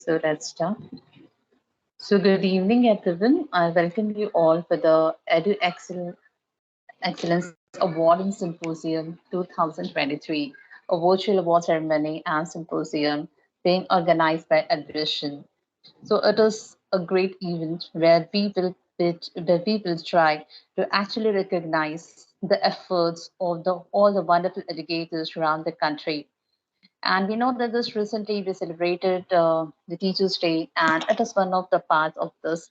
So let's start. So good evening, everyone. I welcome you all for the Edu-Excellence Award and Symposium 2023, a virtual award ceremony and symposium being organized by Admission. So it is a great event where we will try to actually recognize the efforts of all the wonderful educators around the country. And we know that this recently we celebrated the Teachers' Day, and it is one of the parts of this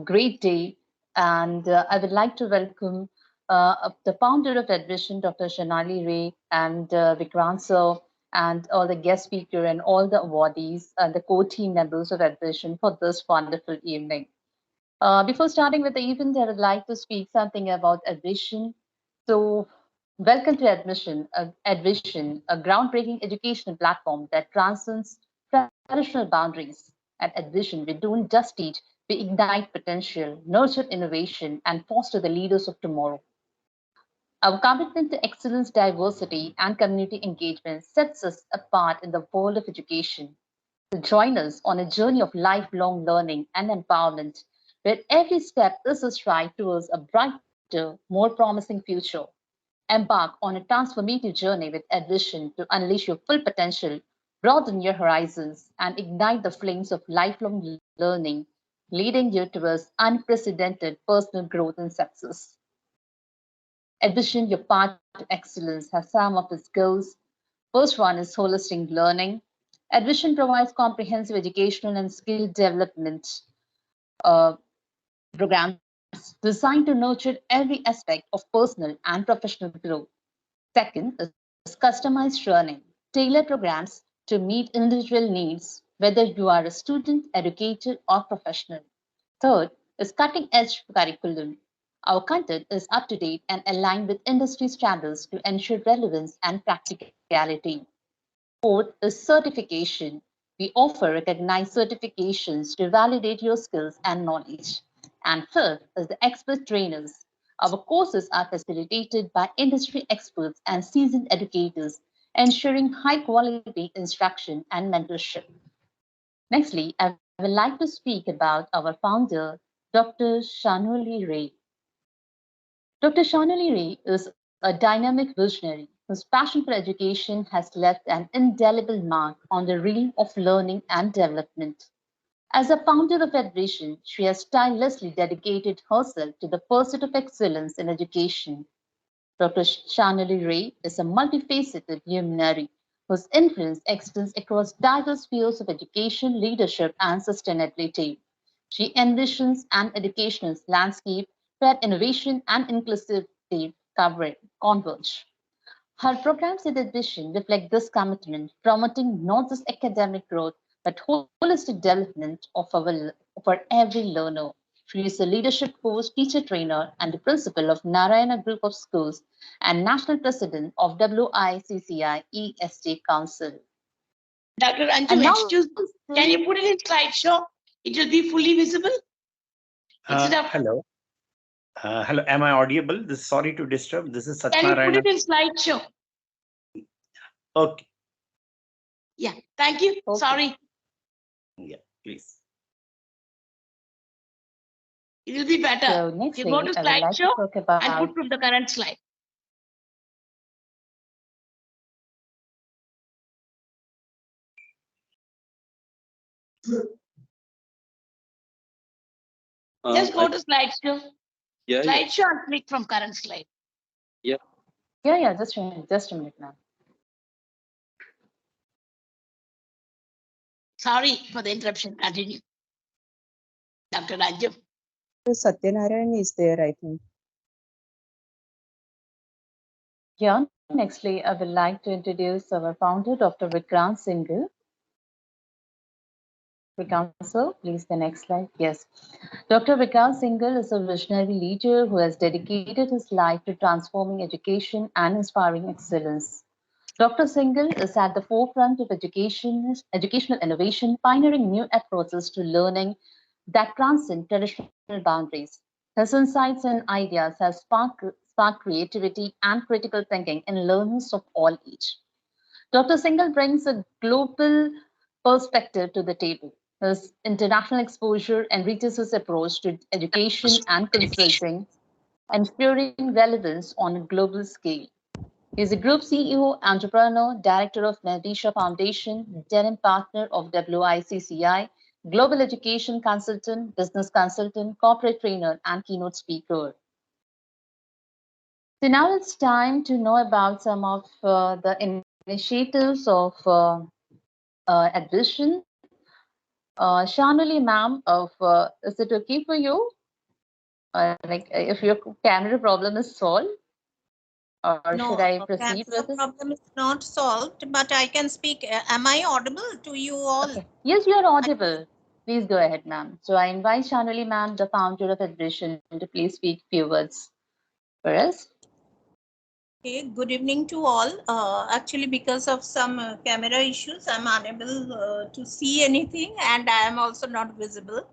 great day. And I would like to welcome the founder of Admission, Dr. Shanali Ray, and Vikrant sir, and all the guest speaker and all the awardees and the core team members of Admission for this wonderful evening. Before starting with the event, I would like to speak something about Admission. So, welcome to Admission, a groundbreaking educational platform that transcends traditional boundaries. At Admission, we don't just teach, we ignite potential, nurture innovation, and foster the leaders of tomorrow. Our commitment to excellence, diversity, and community engagement sets us apart in the world of education. To join us on a journey of lifelong learning and empowerment, where every step is a stride towards a brighter, more promising future. Embark on a transformative journey with Advision to unleash your full potential, broaden your horizons, and ignite the flames of lifelong learning, leading you towards unprecedented personal growth and success. Advision, your path to excellence, has some of its goals. First one is holistic learning. Advision provides comprehensive educational and skill development uh, programs designed to nurture every aspect of personal and professional growth. Second is customized learning, tailor programs to meet individual needs, whether you are a student, educator, or professional. Third is cutting edge curriculum. Our content is up to date and aligned with industry standards to ensure relevance and practicality. Fourth is certification. We offer recognized certifications to validate your skills and knowledge. And fifth is the expert trainers. Our courses are facilitated by industry experts and seasoned educators, ensuring high quality instruction and mentorship. Nextly, I would like to speak about our founder, Dr. Shanoli Ray. Dr. Shonali Ray is a dynamic visionary whose passion for education has left an indelible mark on the realm of learning and development. As a founder of Advision, she has tirelessly dedicated herself to the pursuit of excellence in education. Dr. Shanali Ray is a multifaceted luminary whose influence extends across diverse spheres of education, leadership, and sustainability. She envisions an educational landscape where innovation and inclusivity converge. Her programs in addition reflect this commitment, promoting not just academic growth but holistic development for every learner. She is a leadership coach, teacher trainer, and the principal of Narayana Group of Schools and national president of WICCI EST Council. Dr. And Anjum, now, excuse me. Can you put it in slideshow? It will be fully visible. Hello. Hello. Am I audible? Sorry to disturb. This is Can you put Satyanarayana. it in slideshow? Okay. Yeah. Thank you. Okay. Sorry. Yeah, please. It will be better. So You nextly, go to I would like to slideshow talk about and put from the current slide. Just go to slideshow. Yeah, Slideshow and click from current slide. yeah. yeah, just a minute now. Sorry for the interruption. Continue. Dr. Anjum. Satyanarayan is there, I think. Yeah, nextly, I would like to introduce our founder, Dr. Vikrant Singhal. Vikrant, sir, please the next slide. Yes. Dr. Vikrant Singhal is a visionary leader who has dedicated his life to transforming education and inspiring excellence. Dr. Singhal is at the forefront of educational innovation, pioneering new approaches to learning that transcend traditional boundaries. His insights and ideas have sparked creativity and critical thinking in learners of all age. Dr. Singhal brings a global perspective to the table. His international exposure enriches his approach to education and consulting, ensuring relevance on a global scale. He is a group CEO, entrepreneur, director of Medisha Foundation, denim partner of WICCI, global education consultant, business consultant, corporate trainer, and keynote speaker. So now it's time to know about some of the initiatives of admission. Shanuli ma'am, is it okay for you? If your camera problem is solved, or No, should I proceed camera with it? problem is not solved, but I can speak. Am I audible to you all? Okay. Yes, you are audible. Please go ahead, ma'am. So I invite Shanuli ma'am, the founder of Admission, to please speak few words for us. Okay, good evening to all. Actually, because of some camera issues, I'm unable to see anything, and I am also not visible.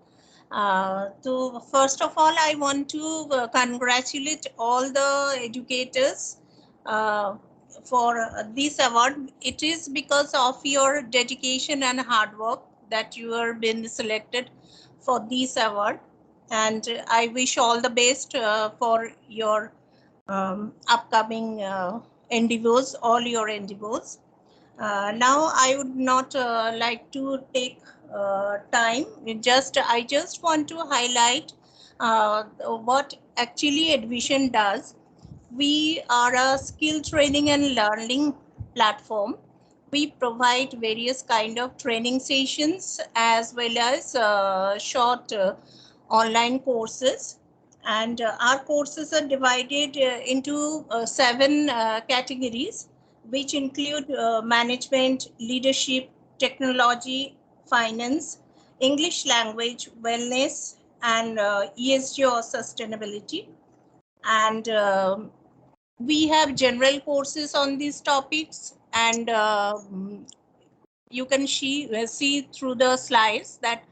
So first of all, I want to congratulate all the educators for this award. It is because of your dedication and hard work that you are been selected for this award, and I wish all the best for your upcoming endeavors, all your endeavors. Now I would not like to take time. I just want to highlight what actually Advision does. We are a skill training and learning platform. We provide various kind of training sessions as well as short online courses, and our courses are divided into 7 categories, which include management, leadership, technology, finance, English language, wellness, and ESG or sustainability. And we have general courses on these topics, and you can see through the slides that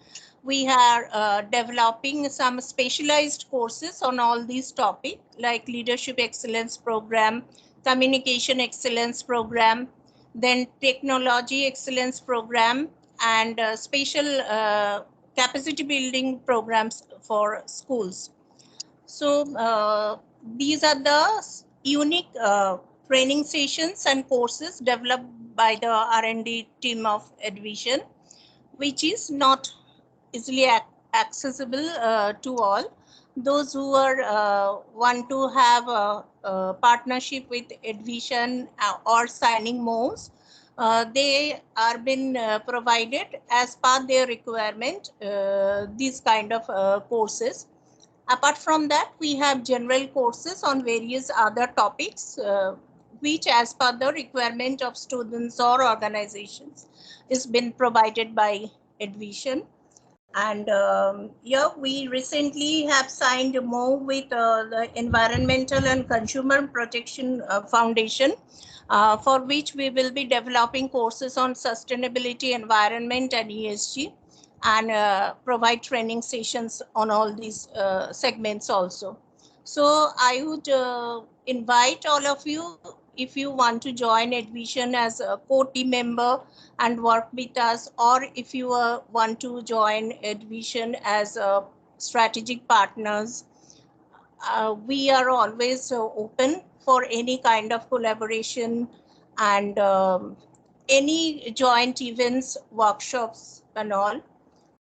we are developing some specialized courses on all these topics, like leadership excellence program, communication excellence program, then technology excellence program, and special capacity building programs for schools. So these are the unique training sessions and courses developed by the R&D team of Advision, which is not easily accessible to all. Those who are want to have a partnership with Advision or signing MOUs, they are been provided as per their requirement these kind of courses. Apart from that, we have general courses on various other topics, which as per the requirement of students or organizations is been provided by Advision. And yeah, we recently have signed a MOU with the Environmental and Consumer Protection Foundation, for which we will be developing courses on sustainability, environment, and ESG, and provide training sessions on all these segments also. So I would invite all of you, if you want to join Advision as a core team member and work with us, or if you want to join Advision as strategic partners, we are always open for any kind of collaboration and any joint events, workshops, and all.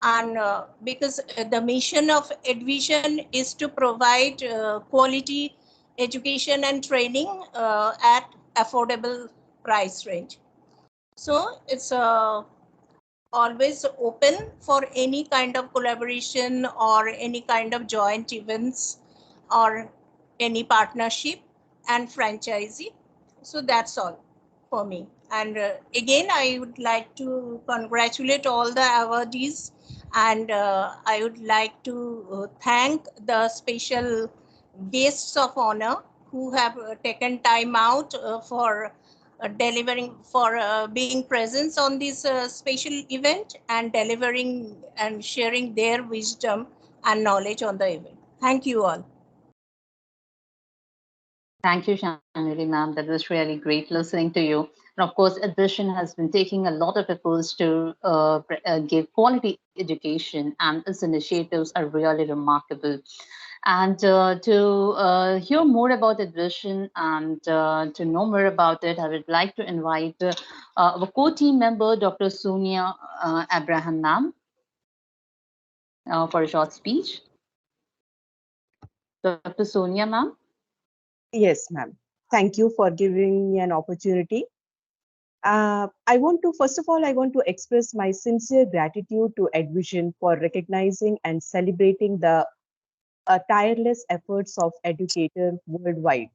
And because the mission of Advision is to provide quality education and training at affordable price range. So it's always open for any kind of collaboration or any kind of joint events or any partnership and franchisee. So that's all for me. And again, I would like to congratulate all the awardees, and I would like to thank the special guests of honor who have taken time out for being present on this special event and delivering and sharing their wisdom and knowledge on the event. Thank you all. Thank you, Shanali ma'am. That was really great listening to you. And of course, Admission has been taking a lot of efforts to give quality education, and its initiatives are really remarkable. And hear more about Admission and to know more about it, I would like to invite our co-team member, Dr. Sonia Abraham ma'am, for a short speech. Dr. Sonia ma'am. Yes, ma'am. Thank you for giving me an opportunity. First of all, I want to express my sincere gratitude to Advision for recognizing and celebrating the tireless efforts of educators worldwide.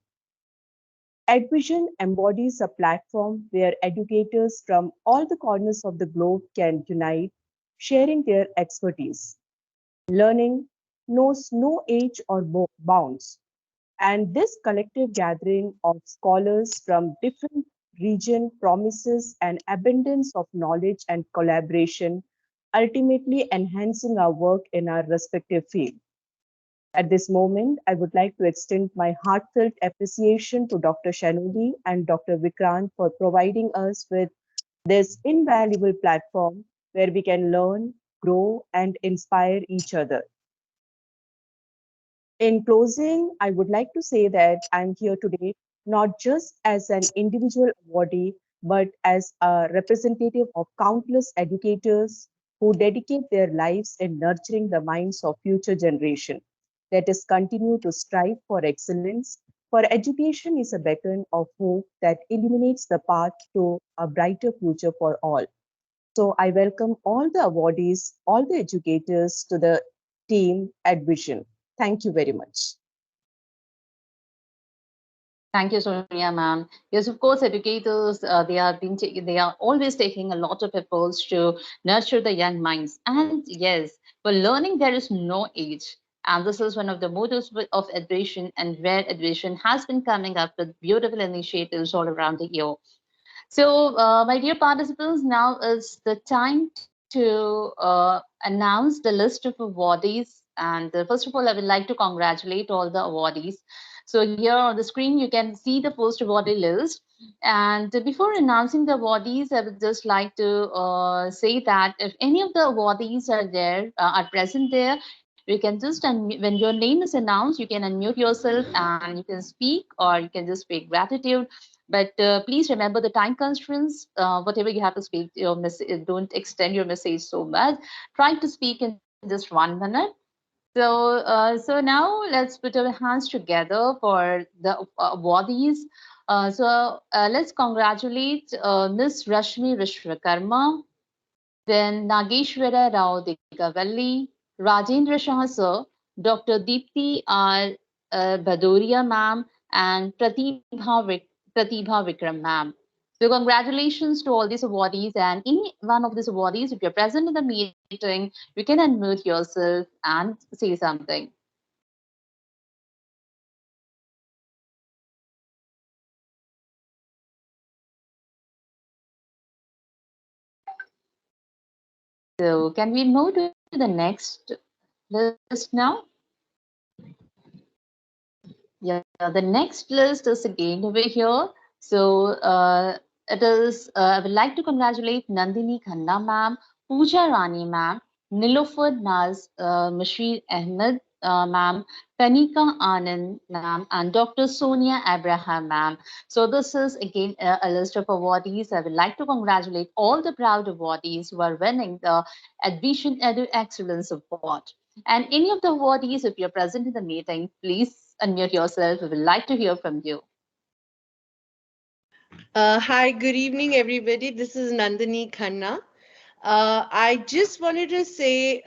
Advision embodies a platform where educators from all the corners of the globe can unite, sharing their expertise. Learning knows no age or bounds, and this collective gathering of scholars from different regions promises an abundance of knowledge and collaboration, ultimately enhancing our work in our respective field. At this moment, I would like to extend my heartfelt appreciation to Dr. Shanoli and Dr. Vikrant for providing us with this invaluable platform where we can learn, grow, and inspire each other. In closing, I would like to say that I'm here today not just as an individual awardee, but as a representative of countless educators who dedicate their lives in nurturing the minds of future generations. Let us continue to strive for excellence, for education is a beacon of hope that illuminates the path to a brighter future for all. So I welcome all the awardees, all the educators to the team at Vision. Thank you very much. Thank you, Sonia, ma'am. Yes, of course, educators they are always taking a lot of efforts to nurture the young minds. And yes, for learning there is no age. And this is one of the mottos of Education, and where Education has been coming up with beautiful initiatives all around the year. So, my dear participants, now is the time to announce the list of awardees. And first of all, I would like to congratulate all the awardees. So here on the screen, you can see the first awardee list. And before announcing the awardees, I would just like to say that if any of the awardees are there, are present there, you can just, when your name is announced, you can unmute yourself and you can speak, or you can just speak gratitude. But please remember the time constraints. Whatever you have to speak, your message, don't extend your message so much. Try to speak in just 1 minute. So now let's put our hands together for the awardees. Let's congratulate Miss Rashmi Vishwakarma, then Nageshwara Rao Dikavalli, Rajendra Shah sir, Dr. Deepthi R. Bhadoria ma'am, and Pratibha Vikram ma'am. So congratulations to all these awardees, and any one of these awardees, if you're present in the meeting, you can unmute yourself and say something. So can we move to the next list now? Yeah, the next list is again over here. So I would like to congratulate Nandini Khanna ma'am, Pooja Rani ma'am, Nilofar Naz, Mashir Ahmed ma'am, Panika Anand ma'am, and Dr. Sonia Abraham ma'am. So this is again a list of awardees. I would like to congratulate all the proud awardees who are winning the Admission Edu-Excellence Award. And any of the awardees, if you're present in the meeting, please unmute yourself. We would like to hear from you. Hi, good evening, everybody. This is Nandini Khanna. I just wanted to say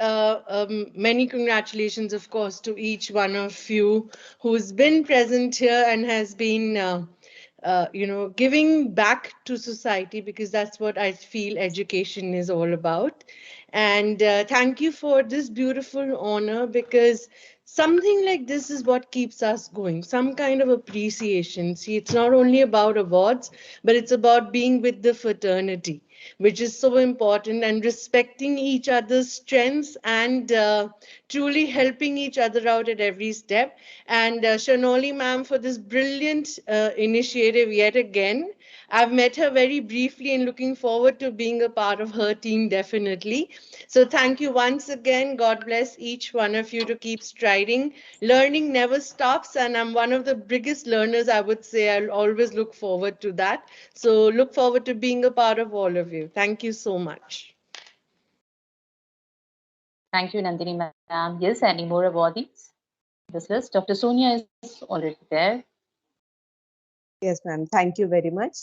many congratulations, of course, to each one of you who's been present here and has been, giving back to society, because that's what I feel education is all about. And thank you for this beautiful honor, because something like this is what keeps us going, some kind of appreciation. See, it's not only about awards, but it's about being with the fraternity. which is so important, and respecting each other's strengths and truly helping each other out at every step. And Shanoli ma'am for this brilliant initiative yet again. I've met her very briefly and looking forward to being a part of her team definitely. So thank you once again. God bless each one of you to keep striding. Learning never stops, and I'm one of the biggest learners, I would say. I'll always look forward to that. So look forward to being a part of all of you. Thank you so much. Thank you, Nandini ma'am. Yes, any more awardees? This list, Dr. Sonia is already there. Yes, ma'am. Thank you very much.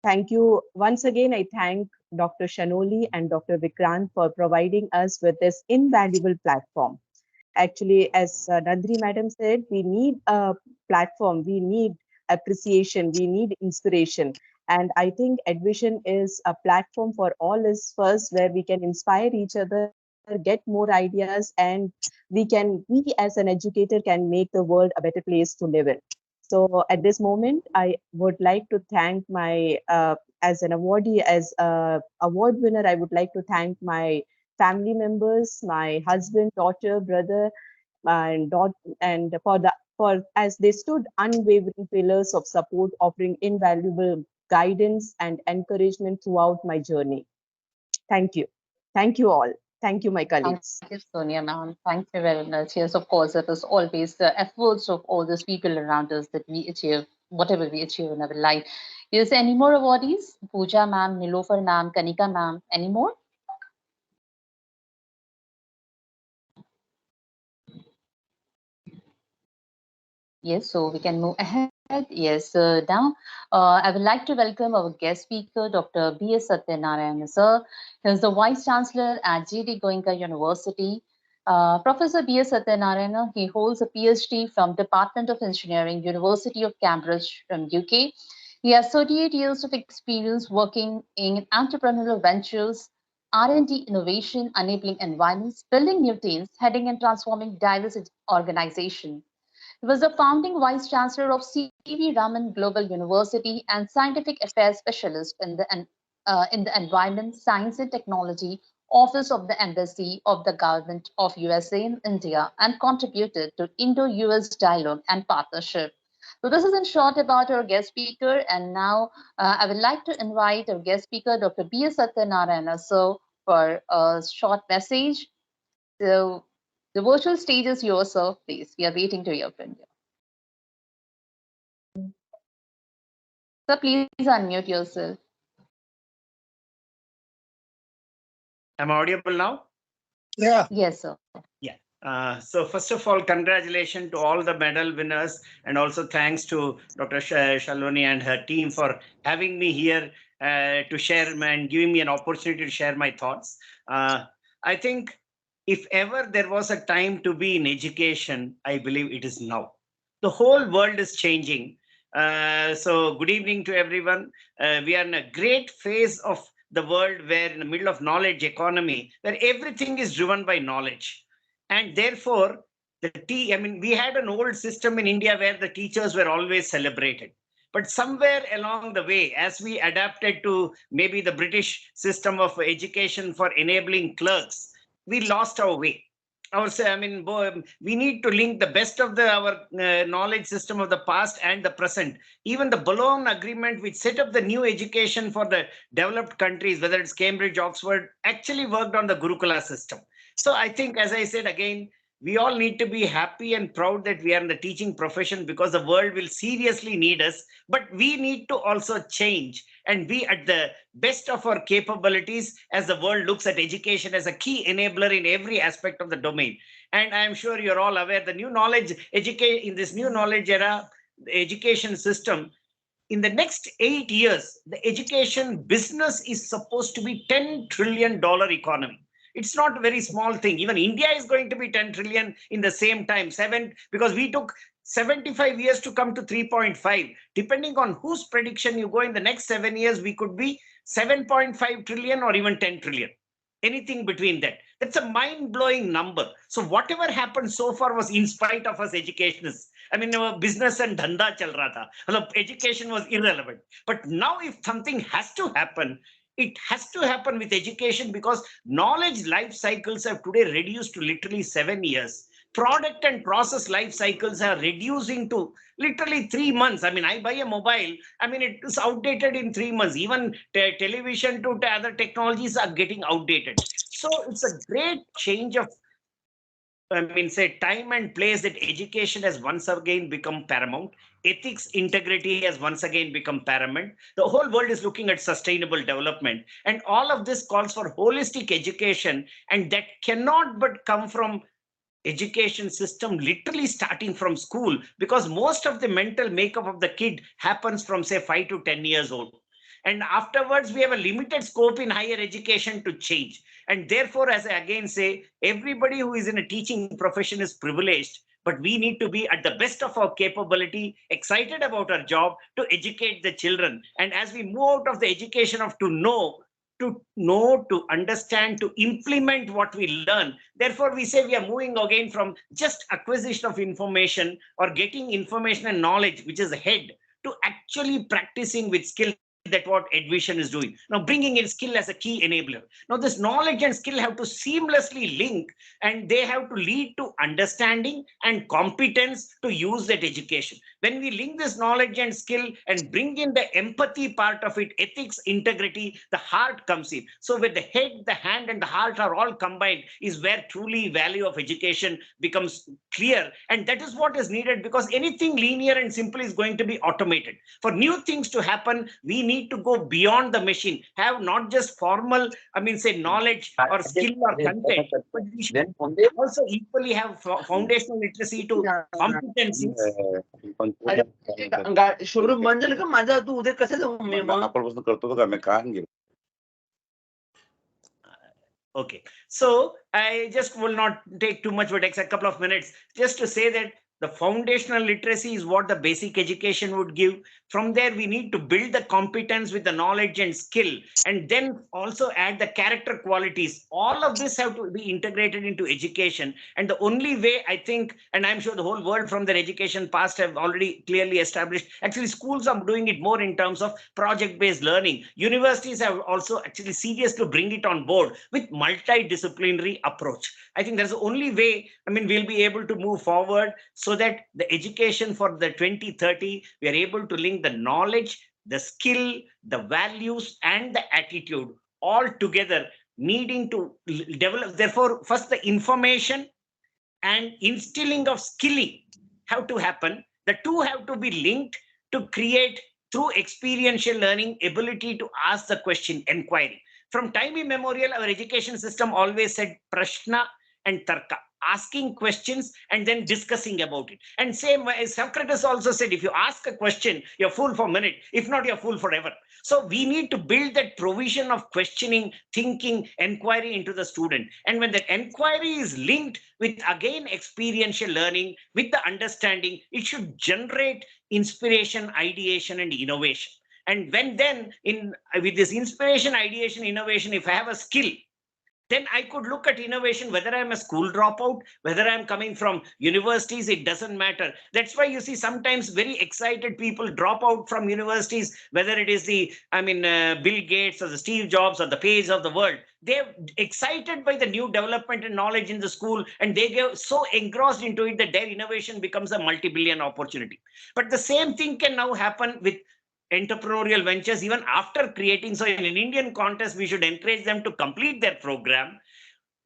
Thank you. Once again, I thank Dr. Shanoli and Dr. Vikrant for providing us with this invaluable platform. Actually, as Nandini madam said, we need a platform, we need appreciation, we need inspiration. And I think Edvision is a platform for all us first, where we can inspire each other, get more ideas, and we as an educator can make the world a better place to live in. So at this moment, I would like to thank my, as an awardee, as a award winner, I would like to thank my family members, my husband, daughter, brother, and for as they stood unwavering pillars of support, offering invaluable guidance and encouragement throughout my journey. Thank you. Thank you all. Thank you, my colleagues. Thank you, Sonia ma'am. Thank you very much. Yes, of course, it is always the efforts of all those people around us that we achieve whatever we achieve in our life. Is there any more awardees? Pooja ma'am, Nilofer ma'am, Kanika ma'am, any more? Yes, so we can move ahead. Yes, now I would like to welcome our guest speaker, Dr. B.S. Satyanarayana, sir. He is the Vice Chancellor at G.D. Goenka University. Professor B.S. Satyanarayana, he holds a PhD from Department of Engineering, University of Cambridge from UK. He has 38 years of experience working in entrepreneurial ventures, R&D innovation, enabling environments, building new teams, heading and transforming diverse organizations. He was the founding vice chancellor of C.V. Raman Global University and scientific affairs specialist in the Environment, Science and Technology Office of the Embassy of the Government of USA in India, and contributed to Indo-US dialogue and partnership. So this is in short about our guest speaker, and now I would like to invite our guest speaker, Dr. B.S. Satyanarayana, so for a short message. So the virtual stage is yours, sir. Please, we are waiting to hear from you. Sir, please unmute yourself. Am I audible now? Yeah. Yes, sir. Yeah. So first of all, congratulations to all the medal winners, and also thanks to Dr. Shaloni and her team for having me here to share and giving me an opportunity to share my thoughts. I think if ever there was a time to be in education, I believe it is now. The whole world is changing. So good evening to everyone. We are in a great phase of the world where in the middle of knowledge economy, where everything is driven by knowledge. And therefore, we had an old system in India where the teachers were always celebrated. But somewhere along the way, as we adapted to maybe the British system of education for enabling clerks, we lost our way. We need to link the best of our knowledge system of the past and the present. Even the Bologna Agreement, which set up the new education for the developed countries, whether it's Cambridge, Oxford, actually worked on the Gurukula system. So I think, as I said again, we all need to be happy and proud that we are in the teaching profession, because the world will seriously need us. But we need to also change and be at the best of our capabilities as the world looks at education as a key enabler in every aspect of the domain. And I am sure you're all aware the new knowledge in this new knowledge era, the education system, in the next 8 years, the education business is supposed to be $10 trillion economy. It's not a very small thing. Even India is going to be 10 trillion in the same time, because we took 75 years to come to 3.5. Depending on whose prediction you go, in the next 7 years, we could be 7.5 trillion or even 10 trillion. Anything between that. That's a mind-blowing number. So whatever happened so far was in spite of us educationists. Business and dhanda chal raha tha. Education was irrelevant. But now if something has to happen, it has to happen with education, because knowledge life cycles have today reduced to literally 7 years. Product and process life cycles are reducing to literally 3 months. I mean, I buy a mobile, I mean, it is outdated in 3 months. Even television to other technologies are getting outdated. So it's a great change of, I mean, say, time and place, that education has once again become paramount. Ethics, integrity has once again become paramount. The whole world is looking at sustainable development. And all of this calls for holistic education. And that cannot but come from education system, literally starting from school, because most of the mental makeup of the kid happens from, say, 5 to 10 years old. And afterwards, we have a limited scope in higher education to change. And therefore, as I again say, everybody who is in a teaching profession is privileged, but we need to be at the best of our capability, excited about our job, to educate the children. And as we move out of the education of to know, to understand, to implement what we learn. Therefore, we say we are moving again from just acquisition of information or getting information and knowledge, which is the head, to actually practicing with skill. That what Edvision is doing now, bringing in skill as a key enabler. Now this knowledge and skill have to seamlessly link, and they have to lead to understanding and competence to use that education. When we link this knowledge and skill and bring in the empathy part of it, ethics, integrity, the heart comes in. So where the head, the hand, and the heart are all combined is where truly value of education becomes clear. And that is what is needed, because anything linear and simple is going to be automated. For new things to happen, we need to go beyond the machine, have not just formal, I mean, say, knowledge or skill or content, but we should also equally have foundational literacy to competencies. Showroom बंद झालं का माझा तू उद्या कसं जाऊ मी मग आपल्यापासून करतो का मी कान घेऊ. Okay, so I just will not take too much, but take a couple of minutes just to say that the foundational literacy is what the basic education would give. From there, we need to build the competence with the knowledge and skill, and then also add the character qualities. All of this have to be integrated into education. And the only way, I think, and I'm sure the whole world from their education past have already clearly established, actually schools are doing it more in terms of project-based learning. Universities have also actually serious to bring it on board with multidisciplinary approach. I think that's the only way, I mean, we'll be able to move forward, so that the education for the 2030, we are able to link the knowledge, the skill, the values, and the attitude all together, needing to develop. Therefore, first the information and instilling of skilling have to happen. The two have to be linked to create, through experiential learning, ability to ask the question, inquiry. From time immemorial, our education system always said prashna and tarka, asking questions and then discussing about it. And same as Socrates also said, if you ask a question, you're fool for a minute. If not, you're fool forever. So we need to build that provision of questioning, thinking, inquiry into the student. And when that inquiry is linked with, again, experiential learning, with the understanding, it should generate inspiration, ideation, and innovation. And when then, with this inspiration, ideation, innovation, if I have a skill, then I could look at innovation, whether I'm a school dropout, whether I'm coming from universities, it doesn't matter. That's why you see sometimes very excited people drop out from universities, whether it is the, Bill Gates or the Steve Jobs or the Page of the world. They're excited by the new development and knowledge in the school, and they get so engrossed into it that their innovation becomes a multi-billion opportunity. But the same thing can now happen with entrepreneurial ventures even after creating. So in an Indian context, we should encourage them to complete their program,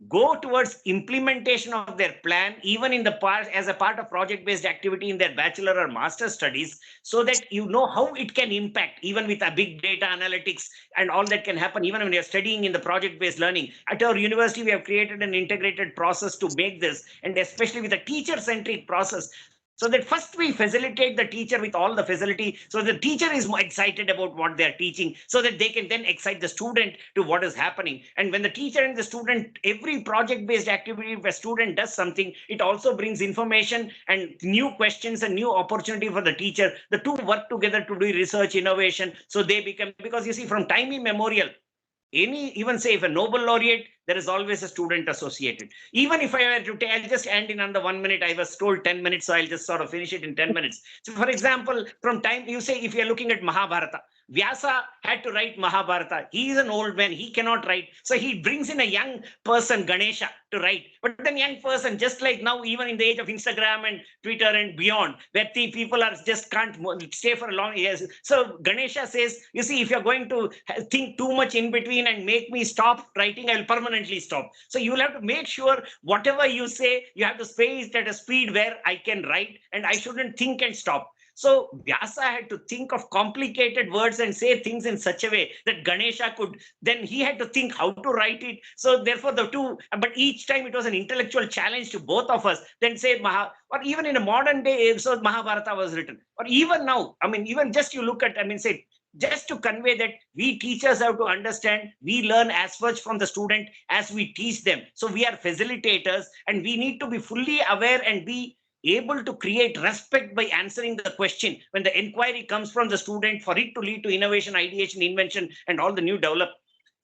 go towards implementation of their plan, even in the part as a part of project-based activity in their bachelor or master studies, so that you know how it can impact, even with a big data analytics and all that can happen, even when you're studying in the project-based learning. At our university, we have created an integrated process to make this, and especially with a teacher-centric process, so that first we facilitate the teacher with all the facility, so the teacher is more excited about what they're teaching, so that they can then excite the student to what is happening. And when the teacher and the student, every project-based activity, if a student does something, it also brings information and new questions and new opportunity for the teacher. The two work together to do research, innovation, so they become, because you see, from time immemorial, even say if a Nobel laureate, there is always a student associated. Even if I were to take, I'll just end in under 1 minute. I was told 10 minutes, so I'll just sort of finish it in 10 minutes. So for example, from time, you say if you're looking at Mahabharata, Vyasa had to write Mahabharata. He is an old man. He cannot write. So he brings in a young person, Ganesha, to write. But then young person, just like now, even in the age of Instagram and Twitter and beyond, where the people are just can't stay for a long years. So Ganesha says, you see, if you're going to think too much in between and make me stop writing, I will permanently stop. So you will have to make sure whatever you say, you have to say it at a speed where I can write and I shouldn't think and stop. So Vyasa had to think of complicated words and say things in such a way that Ganesha could, then he had to think how to write it. So therefore the two, but each time it was an intellectual challenge to both of us. Then say or even in a modern day episode, Mahabharata was written. Or even now, I mean, even just you look at, I mean, say, just to convey that we teachers have to understand, we learn as much from the student as we teach them. So we are facilitators and we need to be fully aware and be able to create respect by answering the question when the inquiry comes from the student for it to lead to innovation, ideation, invention, and all the new development.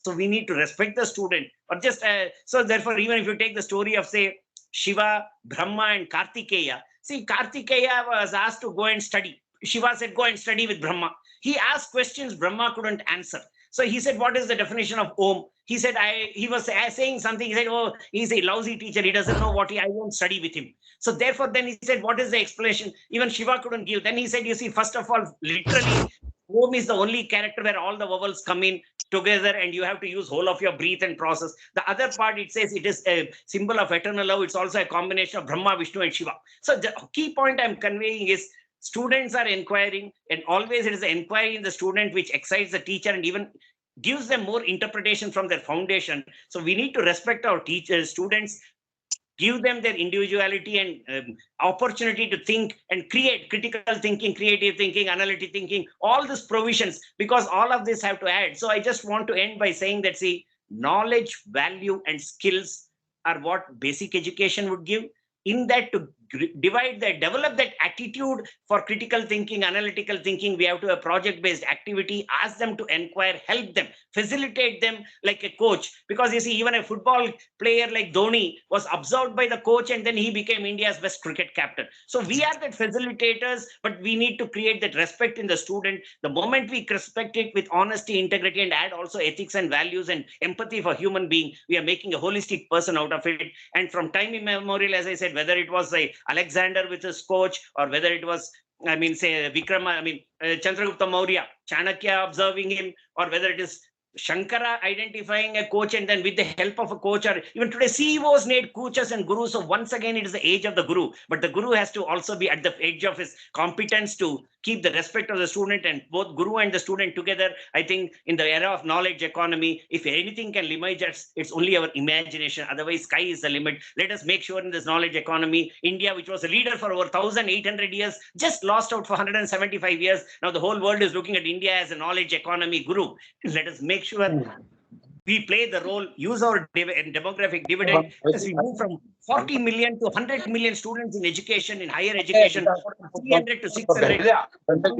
So we need to respect the student. Or just so therefore, even if you take the story of say Shiva, Brahma, and Kartikeya, see Kartikeya was asked to go and study. Shiva said, go and study with Brahma. He asked questions Brahma couldn't answer. So he said, what is the definition of Om? He said, he was saying something. He said, oh, he's a lousy teacher. He doesn't know what I won't study with him. So therefore, then he said, what is the explanation? Even Shiva couldn't give. Then he said, you see, first of all, literally, Om is the only character where all the vowels come in together and you have to use whole of your breath and process. The other part, it says it is a symbol of eternal love. It's also a combination of Brahma, Vishnu, and Shiva. So the key point I'm conveying is students are inquiring, and always it is the inquiry in the student which excites the teacher and even gives them more interpretation from their foundation. So we need to respect our teachers, students, give them their individuality and opportunity to think and create critical thinking, creative thinking, analytic thinking, all these provisions, because all of this have to add. So I just want to end by saying that, see, knowledge, value, and skills are what basic education would give. In that, to develop that attitude for critical thinking, analytical thinking, we have to have project-based activity, ask them to inquire, help them, facilitate them like a coach. Because you see, even a football player like Dhoni was observed by the coach and then he became India's best cricket captain. So we are the facilitators, but we need to create that respect in the student. The moment we respect it with honesty, integrity, and add also ethics and values and empathy for human being, we are making a holistic person out of it. And from time immemorial, as I said, whether it was Alexander with his coach, or whether it was, I mean, say Chandragupta Maurya, Chanakya observing him, or whether it is Shankara identifying a coach and then with the help of a coach, or even today CEOs need coaches and gurus. So once again, it is the age of the guru, but the guru has to also be at the edge of his competence to keep the respect of the student, and both guru and the student together. I think in the era of knowledge economy, if anything can limit us, it's only our imagination. Otherwise, sky is the limit. Let us make sure in this knowledge economy, India, which was a leader for over 1,800 years, just lost out for 175 years. Now the whole world is looking at India as a knowledge economy guru. Let us make sure we play the role, use our demographic dividend as we move from 40 million to 100 million students in education, in higher education, 300 to 600,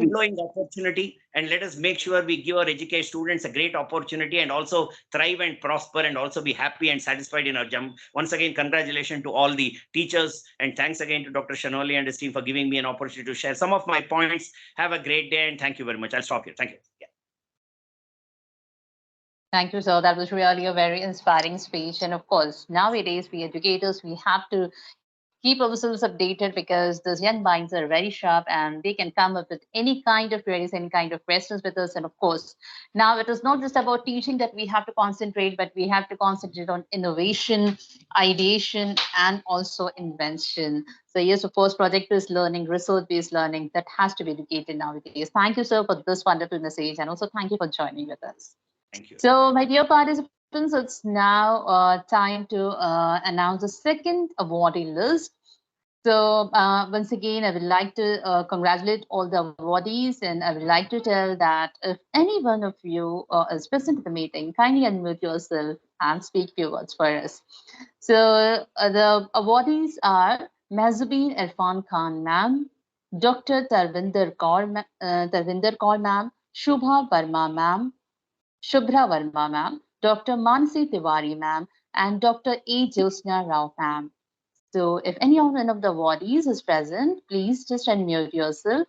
blowing opportunity. And let us make sure we give our educated students a great opportunity and also thrive and prosper and also be happy and satisfied in our jump. Once again, congratulations to all the teachers, and thanks again to Dr. Shanoli and his team for giving me an opportunity to share some of my points. Have a great day and thank you very much. I'll stop here. Thank you. Yeah. Thank you, sir. That was really a very inspiring speech. And of course, nowadays, we educators, we have to keep ourselves updated because those young minds are very sharp and they can come up with any kind of queries, any kind of questions with us. And of course, now it is not just about teaching that we have to concentrate, but we have to concentrate on innovation, ideation, and also invention. So yes, of course, project-based learning, research-based learning, that has to be educated nowadays. Thank you, sir, for this wonderful message. And also thank you for joining with us. Thank you. So, my dear participants, it's now time to announce the second awardee list. So, once again, I would like to congratulate all the awardees, and I would like to tell that if any one of you is present at the meeting, kindly unmute yourself and speak few words for us. So, the awardees are Mazubin Irfan Khan ma'am, Dr. Tarvinder Kaur ma'am, Shubha Verma ma'am, Shubhra Verma ma'am, Dr. Mansi Tiwari ma'am, and Dr. A. Jyosna Rao ma'am. So if any one of the awardees is present, please just unmute yourself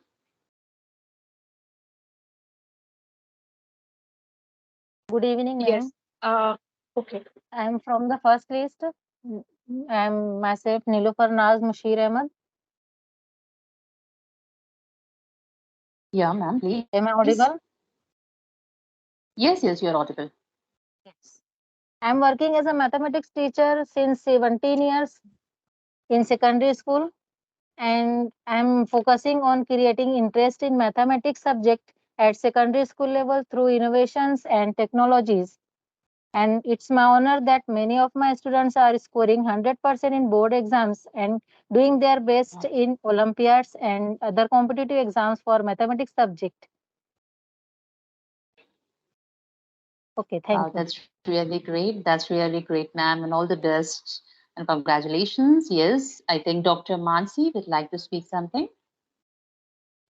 Good evening, ma'am. Yes. Okay. I am from the first list. I am myself Nilufar Naz Mushir Ahmed. Yeah, ma'am, please. Am I audible? Yes, you're audible. Yes. I am working as a mathematics teacher since 17 years in secondary school, and I am focusing on creating interest in mathematics subject at secondary school level through innovations and technologies. And it's my honor that many of my students are scoring 100% in board exams and doing their best in Olympiads and other competitive exams for mathematics subject. Okay, thank you. That's really great. That's really great, ma'am, and all the best. And congratulations. Yes, I think Dr. Mansi would like to speak something.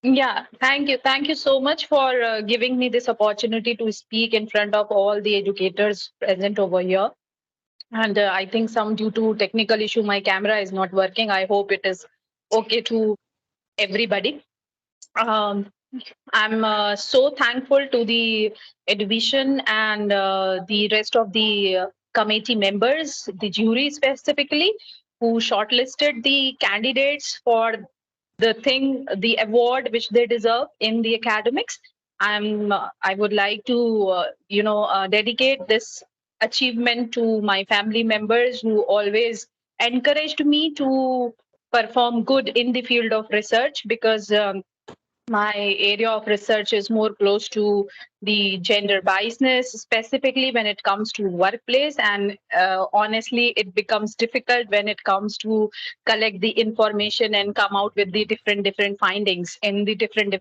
Yeah, thank you. Thank you so much for giving me this opportunity to speak in front of all the educators present over here. And I think some due to technical issue, my camera is not working. I hope it is okay to everybody. Um, I'm so thankful to the Eduvision and the rest of the committee members, the jury specifically, who shortlisted the candidates for the award which they deserve in the academics. I would like to, dedicate this achievement to my family members who always encouraged me to perform good in the field of research because my area of research is more close to the gender biasness, specifically when it comes to workplace. And honestly, it becomes difficult when it comes to collect the information and come out with the different findings in the different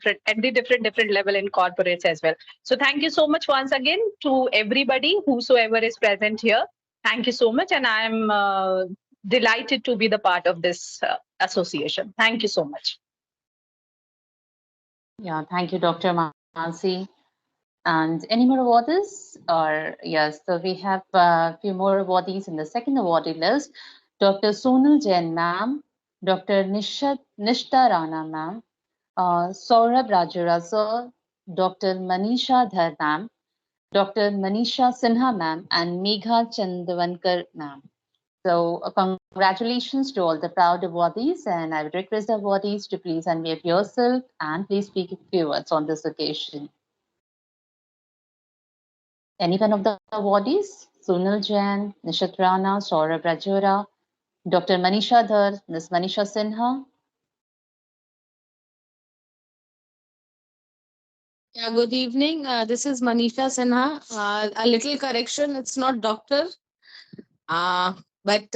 level in corporates as well. So thank you so much once again to everybody, whosoever is present here. Thank you so much, and I'm delighted to be the part of this association. Thank you so much. Yeah, thank you, Dr. Mansi. And any more awardees? Or yes, so we have a few more awardees in the second awardee list. Dr. Sonal Jain ma'am, Dr. Nishta Rana ma'am, Saurabh Rajura sir, Dr. Manisha Dhar ma'am, Dr. Manisha Sinha ma'am, and Megha Chandavankar ma'am. So congratulations to all the proud awardees, and I would request the awardees to please unmute yourself and please speak a few words on this occasion. Any one of the awardees? Sunil Jain, Nishat Rana, Saurabh Rajora, Dr. Manisha Dhar, Ms. Manisha Sinha. Yeah, good evening. This is Manisha Sinha. A little correction, it's not doctor. But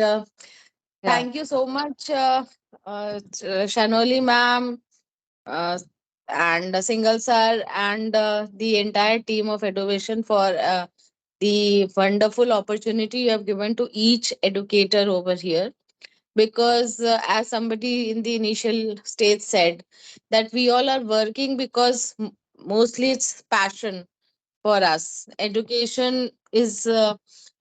thank you so much, Shanoli ma'am, uh, and Single sir, and the entire team of Education for the wonderful opportunity you have given to each educator over here. Because as somebody in the initial stage said, that we all are working because mostly it's passion for us. Education is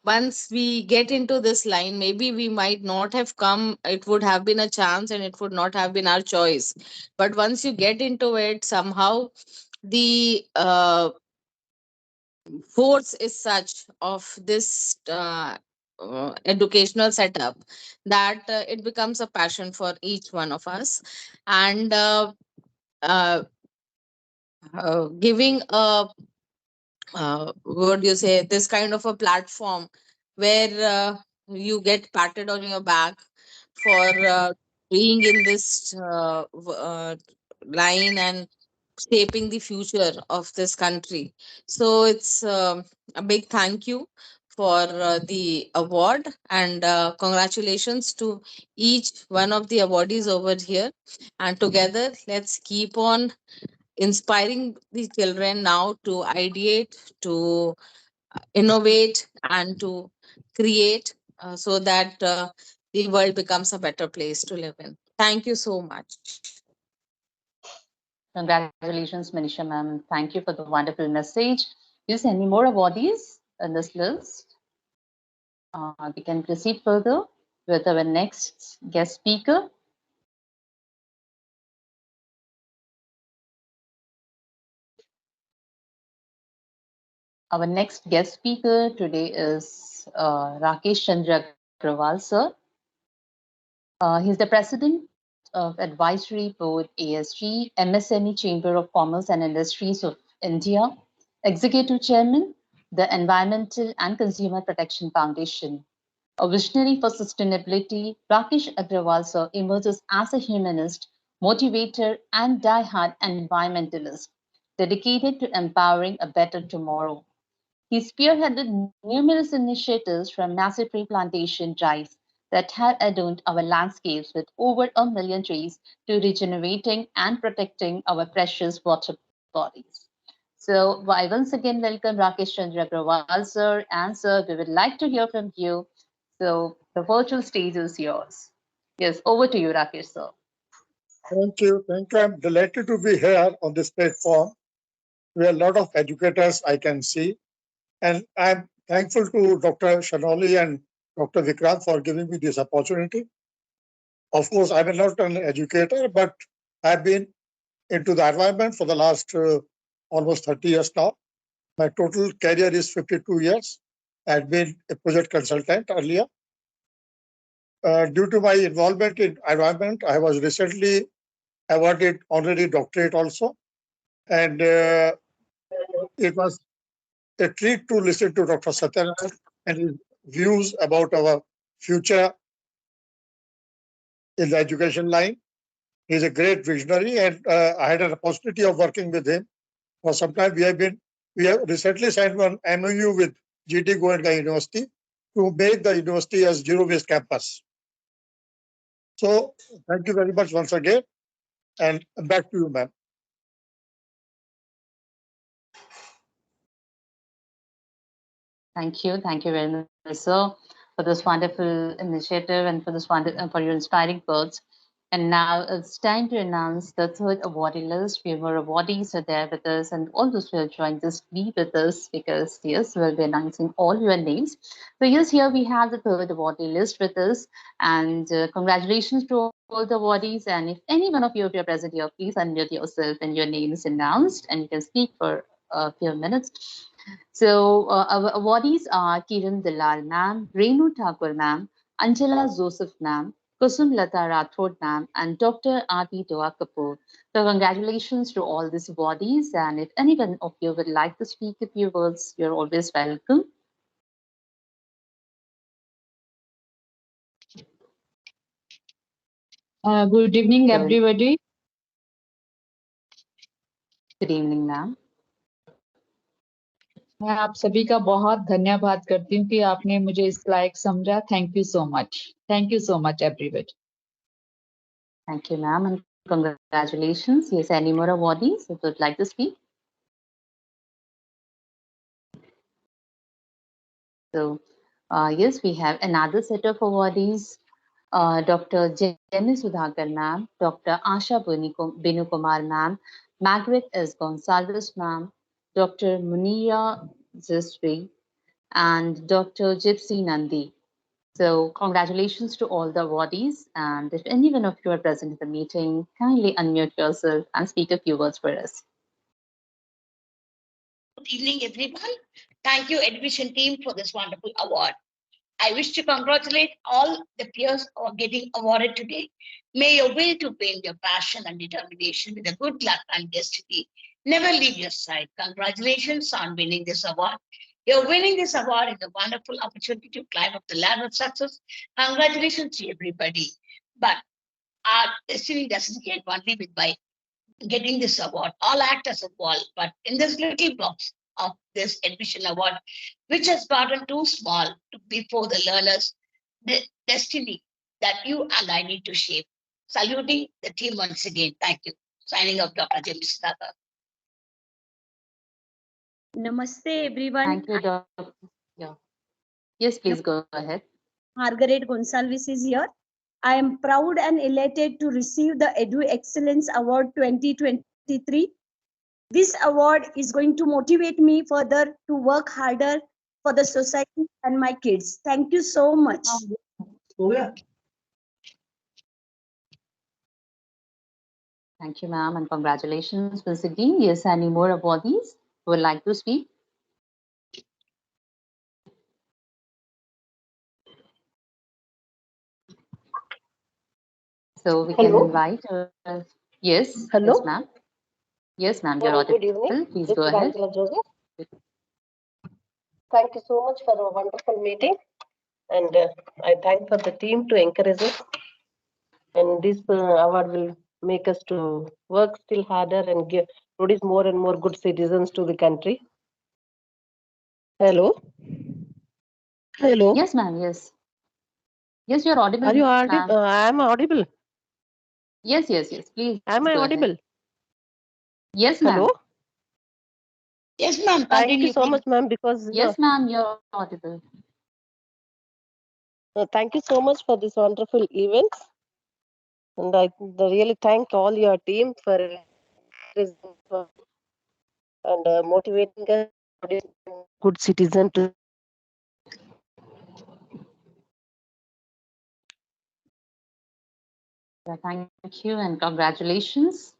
once we get into this line, maybe we might not have come, it would have been a chance and it would not have been our choice. But once you get into it, somehow the force is such of this educational setup that it becomes a passion for each one of us. And uh, giving a what do you say, this kind of a platform where you get patted on your back for being in this line and shaping the future of this country. So it's a big thank you for the award, and congratulations to each one of the awardees over here. And together, let's keep on inspiring the children now to ideate, to innovate, and to create so that the world becomes a better place to live in. Thank you so much. Congratulations, Manisha ma'am. Thank you for the wonderful message. Is any more awardees in this list? We can proceed further with our next guest speaker. Our next guest speaker today is Rakesh Chandra Agrawal, sir. He's the president of Advisory Board ASG, MSME Chamber of Commerce and Industries of India, executive chairman, the Environmental and Consumer Protection Foundation. A visionary for sustainability, Rakesh Agrawal sir emerges as a humanist, motivator, and die-hard environmentalist, dedicated to empowering a better tomorrow. He spearheaded numerous initiatives from massive tree plantation drives that have adorned our landscapes with over 1 million trees to regenerating and protecting our precious water bodies. So I once again welcome Rakesh Chandra Agrawal, sir. And sir, we would like to hear from you. So the virtual stage is yours. Yes, over to you, Rakesh, sir. Thank you. Thank you. I'm delighted to be here on this platform where a lot of educators I can see. And I'm thankful to Dr. Shanoli and Dr. Vikrant for giving me this opportunity. Of course, I'm not an educator, but I've been into the environment for the last almost 30 years now. My total career is 52 years. I've been a project consultant earlier. Due to my involvement in environment, I was recently awarded honorary doctorate also. And it was a treat to listen to Dr. Satyanarayana and his views about our future in the education line. He's a great visionary, and I had an opportunity of working with him for some time. We have recently signed one MOU with GT Goenka University to make the university as zero-waste campus. So thank you very much once again, and back to you, ma'am. Thank you very much, sir, for this wonderful initiative and for this for your inspiring words. And now it's time to announce the third awardee list. Few more awardees are there with us, and all those who have joined, just be with us because yes, we'll be announcing all your names. So yes, here we have the third awardee list with us, and congratulations to all the awardees. And if any one of you, if you're present here, please unmute yourself and your name is announced, and you can speak for a few minutes. So our awardees are Kiran Dalal ma'am, Renu Thakur ma'am, Anjala Joseph ma'am, Kusum Lata Rathod ma'am, and Dr. R.P. Dua Kapoor. So congratulations to all these awardees. And if anyone of you would like to speak a few words, you're always welcome. Good evening, everybody. Good evening, ma'am. मैं आप सभी का बहुत धन्यवाद करती हूँ कि आपने मुझे इस लायक समझा. Thank you so much. Thank you so much, everybody. Thank you, ma'am, and congratulations. Yes, any more awardees who would like to speak? So, yes, we have another set of awardees. Dr. Jenny Sudhakar ma'am, Dr. Asha Binukumar ma'am, Margaret S. Gonsalves ma'am, Dr. Munira Zisri, and Dr. Gypsy Nandi. So congratulations to all the awardees. And if any one of you are present at the meeting, kindly unmute yourself and speak a few words for us. Good evening, everyone. Thank you, Education team, for this wonderful award. I wish to congratulate all the peers who are getting awarded today. May your will to win, your passion and determination with a good luck and destiny never leave your side. Congratulations on winning this award. You're winning this award is a wonderful opportunity to climb up the ladder of success. Congratulations to everybody. But our destiny doesn't end only with by getting this award. All act as a wall, but in this little box of this admission award, which has gotten too small to be for the learners, the destiny that you and I need to shape. Saluting the team once again. Thank you. Signing off, Dr. James Tata. Namaste, everyone. Thank you, Dr. Yeah. Yes, please go ahead. Margaret Gonsalves is here. I am proud and elated to receive the Edu-Excellence Award 2023. This award is going to motivate me further to work harder for the society and my kids. Thank you so much. Thank you, ma'am, and congratulations once again. Yes, any more awardees who would like to speak? So we can Hello. invite. Yes, Hello. yes, ma'am. Yes, ma'am. You're Good audible. evening. Please This go is ahead. Angela Joseph. Thank you so much for a wonderful meeting, and I thank for the team to encourage us. And this award will make us to work still harder and produce more and more good citizens to the country. Hello. Hello. Yes, ma'am. Yes. Yes, you're audible, Are you ma'am. audible? I am audible. Yes, yes, yes. Please Am I go audible? ahead. Yes, Hello. ma'am. Yes, ma'am. Thank you Continue, so please. much, ma'am, because Yes, ma'am. You're audible. thank you so much for this wonderful event. And I really thank all your team for and motivating us to be good citizen to. Thank you and congratulations.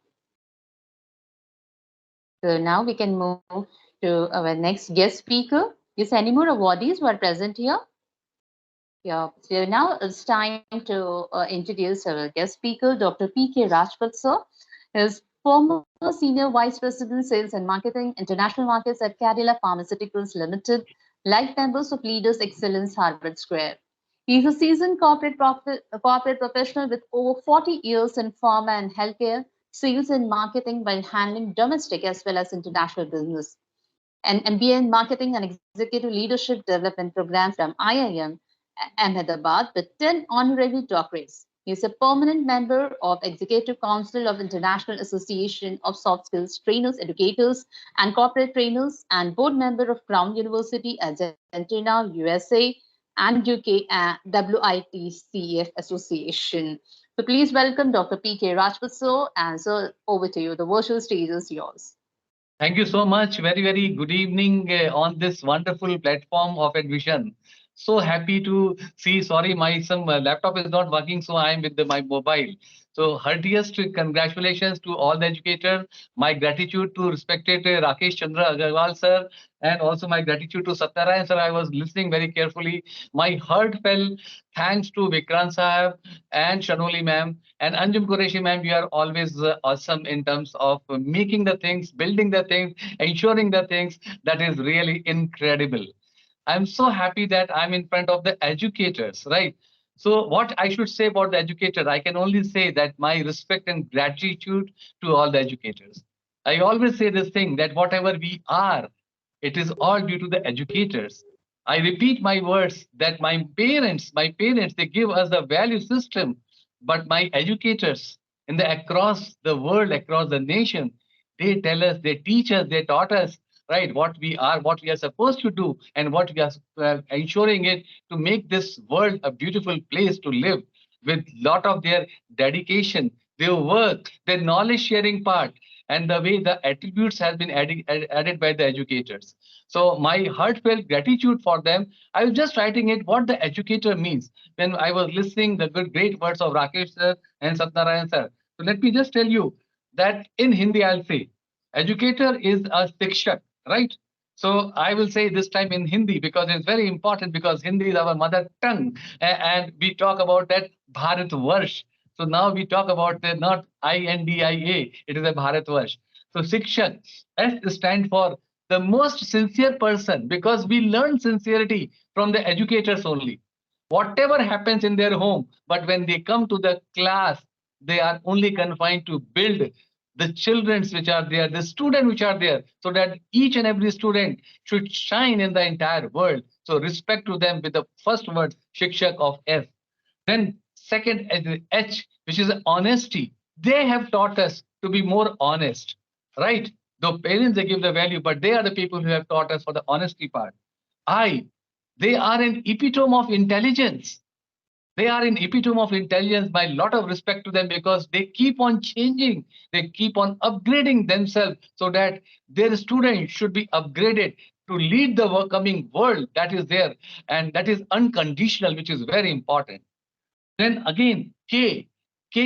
So now we can move to our next guest speaker. Yes, any more awardees who are present here? Yeah, so now it's time to introduce our guest speaker, Dr. P.K. Rajpat sir. Is former Senior Vice President, Sales and Marketing, International Markets at Cadila Pharmaceuticals Limited, like members of Leaders Excellence Harvard Square. He's a seasoned corporate professional with over 40 years in pharma and healthcare, sales and marketing while handling domestic as well as international business. An MBA in Marketing and Executive Leadership Development Program from IIM Ahmedabad with 10 honorary doctorates. He is a permanent member of Executive Council of International Association of Soft Skills Trainers, Educators, and Corporate Trainers, and board member of Crown University, Argentina, USA, and UK WITCF Association. So please welcome Dr. P.K. Rajpat sir, and sir, over to you. The virtual stage is yours. Thank you so much. Very, very good evening on this wonderful platform of Advision. So happy to see. Sorry, my some laptop is not working, so I am with my mobile. So heartiest congratulations to all the educators. My gratitude to respected Rakesh Chandra Agarwal sir, and also my gratitude to Satyarayan sir. I was listening very carefully. My heartfelt thanks to Vikrant Sahab and Shanoli ma'am and Anjum Qureshi ma'am. You are always awesome in terms of making the things, building the things, ensuring the things. That is really incredible. I'm so happy that I'm in front of the educators, right? So what I should say about the educator, I can only say that my respect and gratitude to all the educators. I always say this thing that whatever we are, it is all due to the educators. I repeat my words that my parents, they give us the value system, but my educators in the across the world, across the nation, they tell us, they teach us, they taught us, right, what we are supposed to do, and what we are ensuring it to make this world a beautiful place to live with lot of their dedication, their work, their knowledge sharing part, and the way the attributes have been added by the educators. So my heartfelt gratitude for them. I was just writing it what the educator means when I was listening the great words of Rakesh sir and Satnarayan sir. So let me just tell you that in Hindi I'll say, educator is a shikshak, right? So I will say this time in Hindi because it's very important, because Hindi is our mother tongue, and we talk about that Bharat Varsh. So now we talk about the not INDIA, it is a Bharat Varsh. So Shikshak, S stand for the most sincere person, because we learn sincerity from the educators only. Whatever happens in their home, but when they come to the class, they are only confined to build the childrens which are there, the students which are there, so that each and every student should shine in the entire world. So respect to them with the first word, Shikshak of S. Then second, H, which is honesty. They have taught us to be more honest, right? Though parents, they give the value, but they are the people who have taught us for the honesty part. I, they are an epitome of intelligence. They are in epitome of intelligence. By lot of respect to them, because they keep on changing, they keep on upgrading themselves, so that their students should be upgraded to lead the coming world that is there, and that is unconditional, which is very important. Then again, K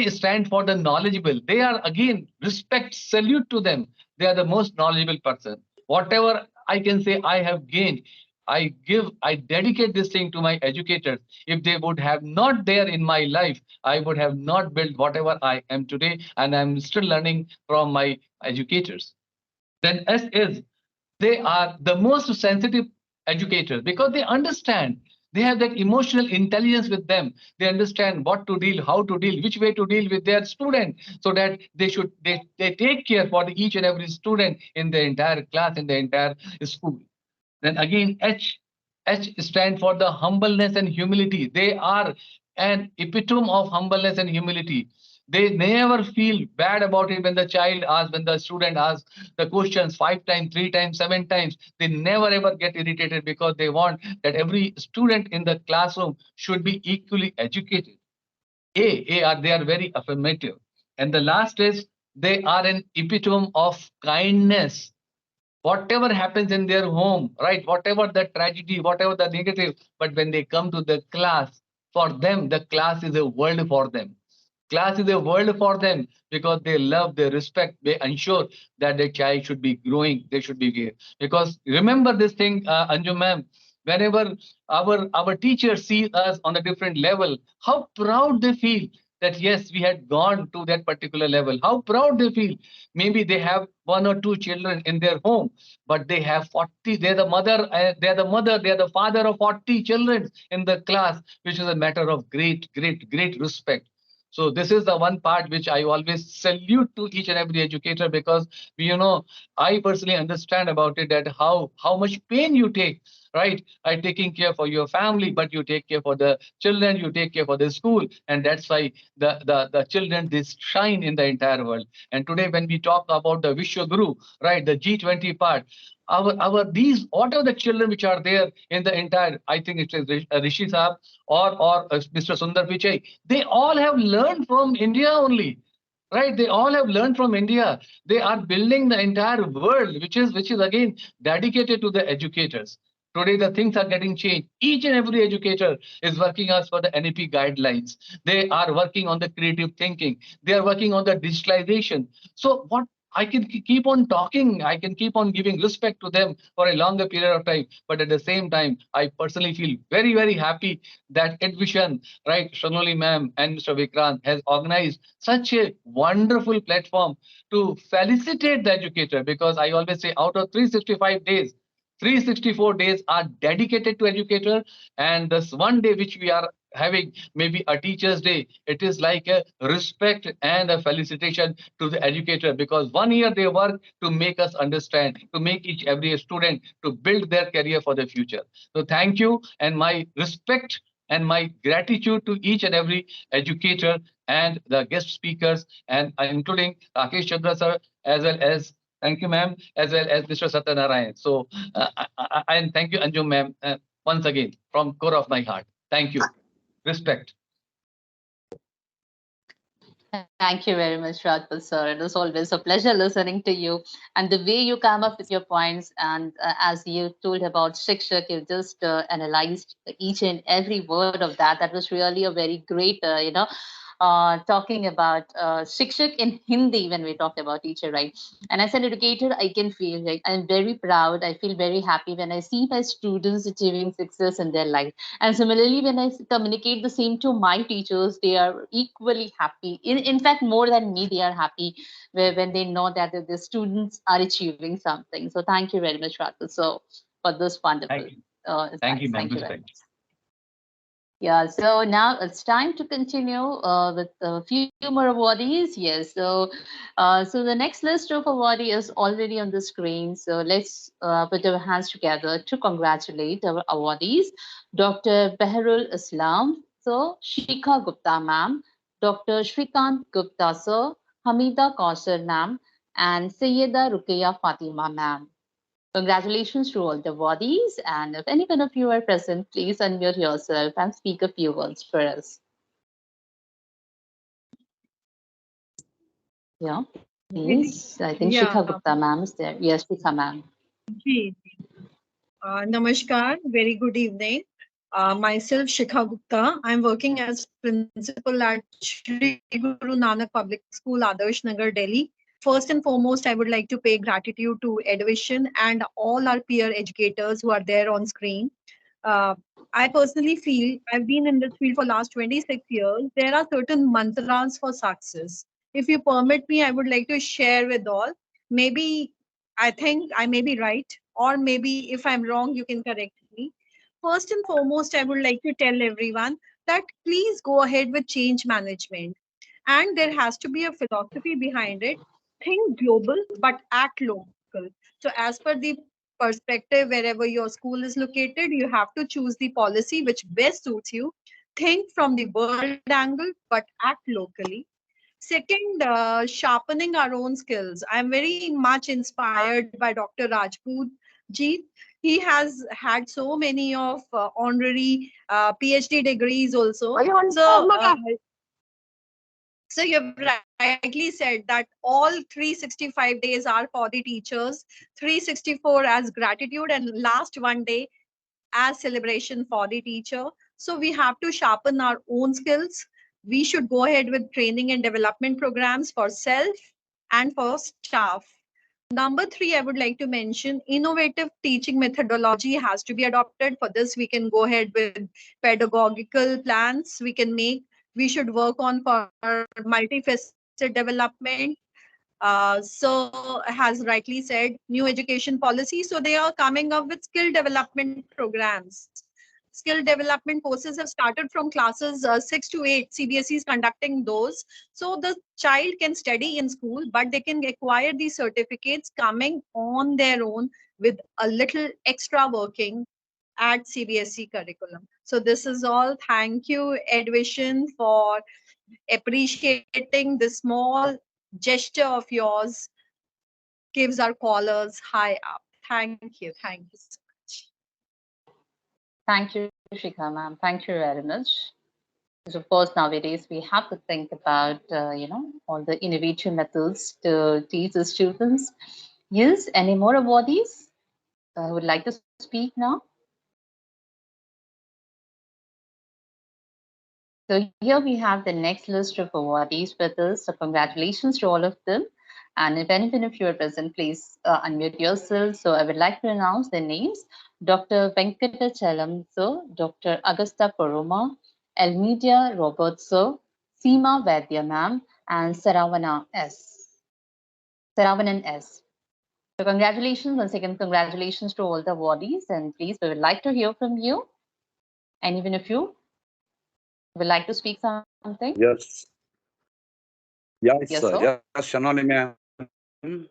stand for the knowledgeable. They are again respect, salute to them. They are the most knowledgeable person. Whatever I can say I have gained, I dedicate this thing to my educators. If they would have not there in my life, I would have not built whatever I am today, and I'm still learning from my educators. Then S is, they are the most sensitive educators because they understand. They have that emotional intelligence with them. They understand what to deal, how to deal, which way to deal with their student, so that they take care for each and every student in the entire class, in the entire school. Then again, H stand for the humbleness and humility. They are an epitome of humbleness and humility. They never feel bad about it when the child asks, when the student asks the questions 5 times, 3 times, 7 times. They never ever get irritated because they want that every student in the classroom should be equally educated. They are very affirmative. And the last is, they are an epitome of kindness. Whatever happens in their home, right? Whatever the tragedy, whatever the negative, but when they come to the class, for them, the class is a world for them. Class is a world for them because they love, they respect, they ensure that their child should be growing, they should be here. Because remember this thing, Anju ma'am, whenever our teachers see us on a different level, how proud they feel that yes, we had gone to that particular level. How proud they feel. Maybe they have 1 or 2 children in their home, but they have 40. They're the mother, they're the father of 40 children in the class, which is a matter of great respect. So this is the one part which I always salute to each and every educator, because I personally understand about it, that how much pain you take, right? By taking care for your family, but you take care for the children, you take care for the school, and that's why the children, they shine in the entire world. And today when we talk about the Vishwaguru, right, the G20 part, these whatever the children which are there in the entire, I think it is Rishi Saab or Mr. Sundar Pichai, they all have learned from India only. Right, they all have learned from India. They are building the entire world, which is again dedicated to the educators. Today, the things are getting changed. Each and every educator is working as for the NEP guidelines. They are working on the creative thinking. They are working on the digitalization. So what I can keep on talking, I can keep on giving respect to them for a longer period of time. But at the same time, I personally feel very happy that EdVision, right, Shanoli ma'am and Mr. Vikrant has organized such a wonderful platform to felicitate the educator, because I always say out of 365 days, 364 days are dedicated to educator, and this one day which we are having, maybe a teacher's day, it is like a respect and a felicitation to the educator, because 1 year they work to make us understand, to make each every student to build their career for the future. So thank you, and my respect and my gratitude to each and every educator and the guest speakers, and including Rakesh Chandra sir, as well as thank you, ma'am, as well as Mr. Satyanarayan. So, and thank you, Anju, ma'am, once again, from core of my heart. Thank you. Respect. Thank you very much, Rajpal sir. It was always a pleasure listening to you, and the way you come up with your points. And as you told about Shikshak, you just analyzed each and every word of that. That was really a very great, talking about Shikshak in Hindi when we talk about teacher, right? And as an educator, I can feel like I'm very proud. I feel very happy when I see my students achieving success in their life. And similarly, when I communicate the same to my teachers, they are equally happy. In fact, more than me, they are happy when they know that the students are achieving something. So thank you very much, Ratu, so for this wonderful. Thank you, ma'am. Thank you very much. Yeah, so now it's time to continue with a few more awardees. Yes, so the next list of awardees is already on the screen. So let's put our hands together to congratulate our awardees. Dr. Behrul Islam, so Shikha Gupta ma'am, Dr. Shrikant Gupta sir, Hamida Kausar ma'am, and Sayyida Ruqayya Fatima ma'am. Congratulations to all the awardees, and if any one of you are present, please unmute yourself and speak a few words for us. Yeah, please. I think Shikha Gupta ma'am is there. Yes, Shikha ma'am. Namaskar, very good evening. Myself, Shikha Gupta. I'm working as principal at Shri Guru Nanak Public School, Adarsh Nagar, Delhi. First and foremost, I would like to pay gratitude to Eduvision and all our peer educators who are there on screen. Uh, I personally feel I've been in this field for last 26 years. There are certain mantras for success. If you permit me, I would like to share with all. Maybe I think I may be right, or maybe if I'm wrong, you can correct me. First and foremost, I would like to tell everyone that please go ahead with change management. And there has to be a philosophy behind it. Think global, but act local. So, as per the perspective, wherever your school is located, you have to choose the policy which best suits you. Think from the world angle, but act locally. Second, sharpening our own skills. I'm very much inspired by Dr. Rajput ji. He has had so many of honorary PhD degrees also. So you've rightly said that all 365 days are for the teachers, 364 as gratitude, and last one day as celebration for the teacher. So we have to sharpen our own skills. We should go ahead with training and development programs for self and for staff. Number three, I would like to mention innovative teaching methodology has to be adopted. For this, we can go ahead with pedagogical plans we can make. We should work on for multifaceted development. So has rightly said, new education policy. So they are coming up with skill development programs. Skill development courses have started from classes 6 to 8. CBSE is conducting those. So the child can study in school, but they can acquire these certificates coming on their own with a little extra working at CBSE curriculum. So this is all. Thank you, Eduvision, for appreciating this small gesture of yours gives our callers high up. Thank you. Thank you so much. Thank you, Shikha ma'am. Thank you very much. Because of course, nowadays we have to think about, all the innovative methods to teach the students. Yes, any more awardees would like to speak now? So here we have the next list of awardees with us. So congratulations to all of them. And if anyone of you are present, please unmute yourself. So I would like to announce the names. Dr. Venkatachalam sir, Dr. Agasta Poroma, Elmedia Robert sir, Seema Vaidya ma'am, and Saravanan S. So congratulations, once again, congratulations to all the awardees. And please, we would like to hear from you. Anyone of you would like to speak something? Yes. Yes, Yes, sir. sir. Yes, Shanoli ma'am.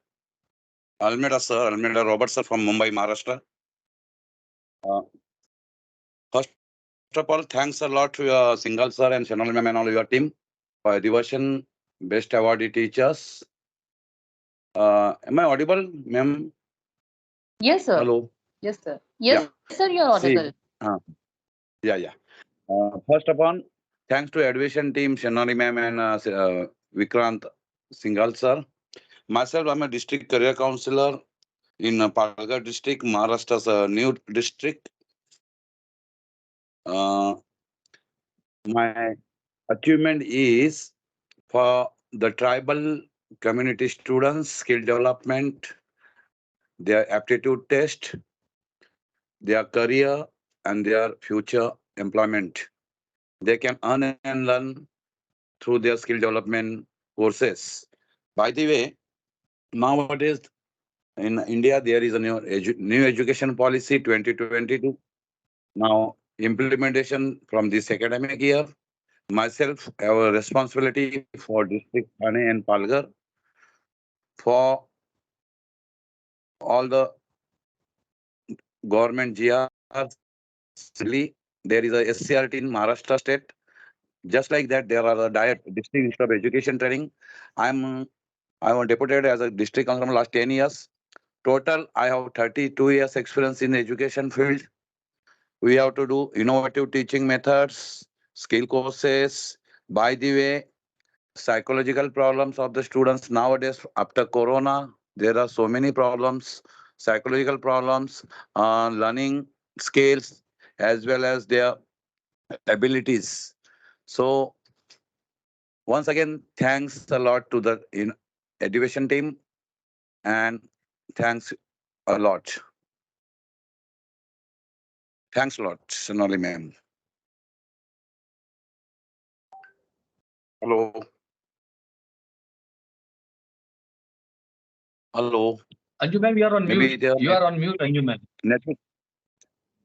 Almeida, sir. Almeida Robert, sir, from Mumbai, Maharashtra. First of all, thanks a lot to your Single, sir, and Shanoli ma'am and all your team for Eduvision Best Awardee Teachers. Am I audible, ma'am? Yes, sir. Hello. Yes, sir. Yes, sir, you're audible. See, yeah. First of all, thanks to Eduvision team, Shanoli ma'am and Vikrant Singhal, sir. Myself, I'm a district career counselor in Palghar district, Maharashtra's new district. My achievement is for the tribal community students, skill development, their aptitude test, their career, and their future employment. They can earn and learn through their skill development courses. By the way, nowadays in India, there is a new education policy 2022. Now, implementation from this academic year, myself have a responsibility for district Thane and Palghar for all the government GRs. There is a SCRT in Maharashtra state. Just like that, there are the district Institute of Education Training. I was deputed as a district councillor from last 10 years. Total, I have 32 years experience in the education field. We have to do innovative teaching methods, skill courses. By the way, psychological problems of the students nowadays after Corona, there are so many problems, psychological problems, learning skills, as well as their abilities. So once again, thanks a lot to the education team, and thanks a lot. Thanks a lot, Sonali ma'am. Hello. Hello. Anju ma'am, you are on Maybe mute. there are You are on mute, Anju ma'am. network.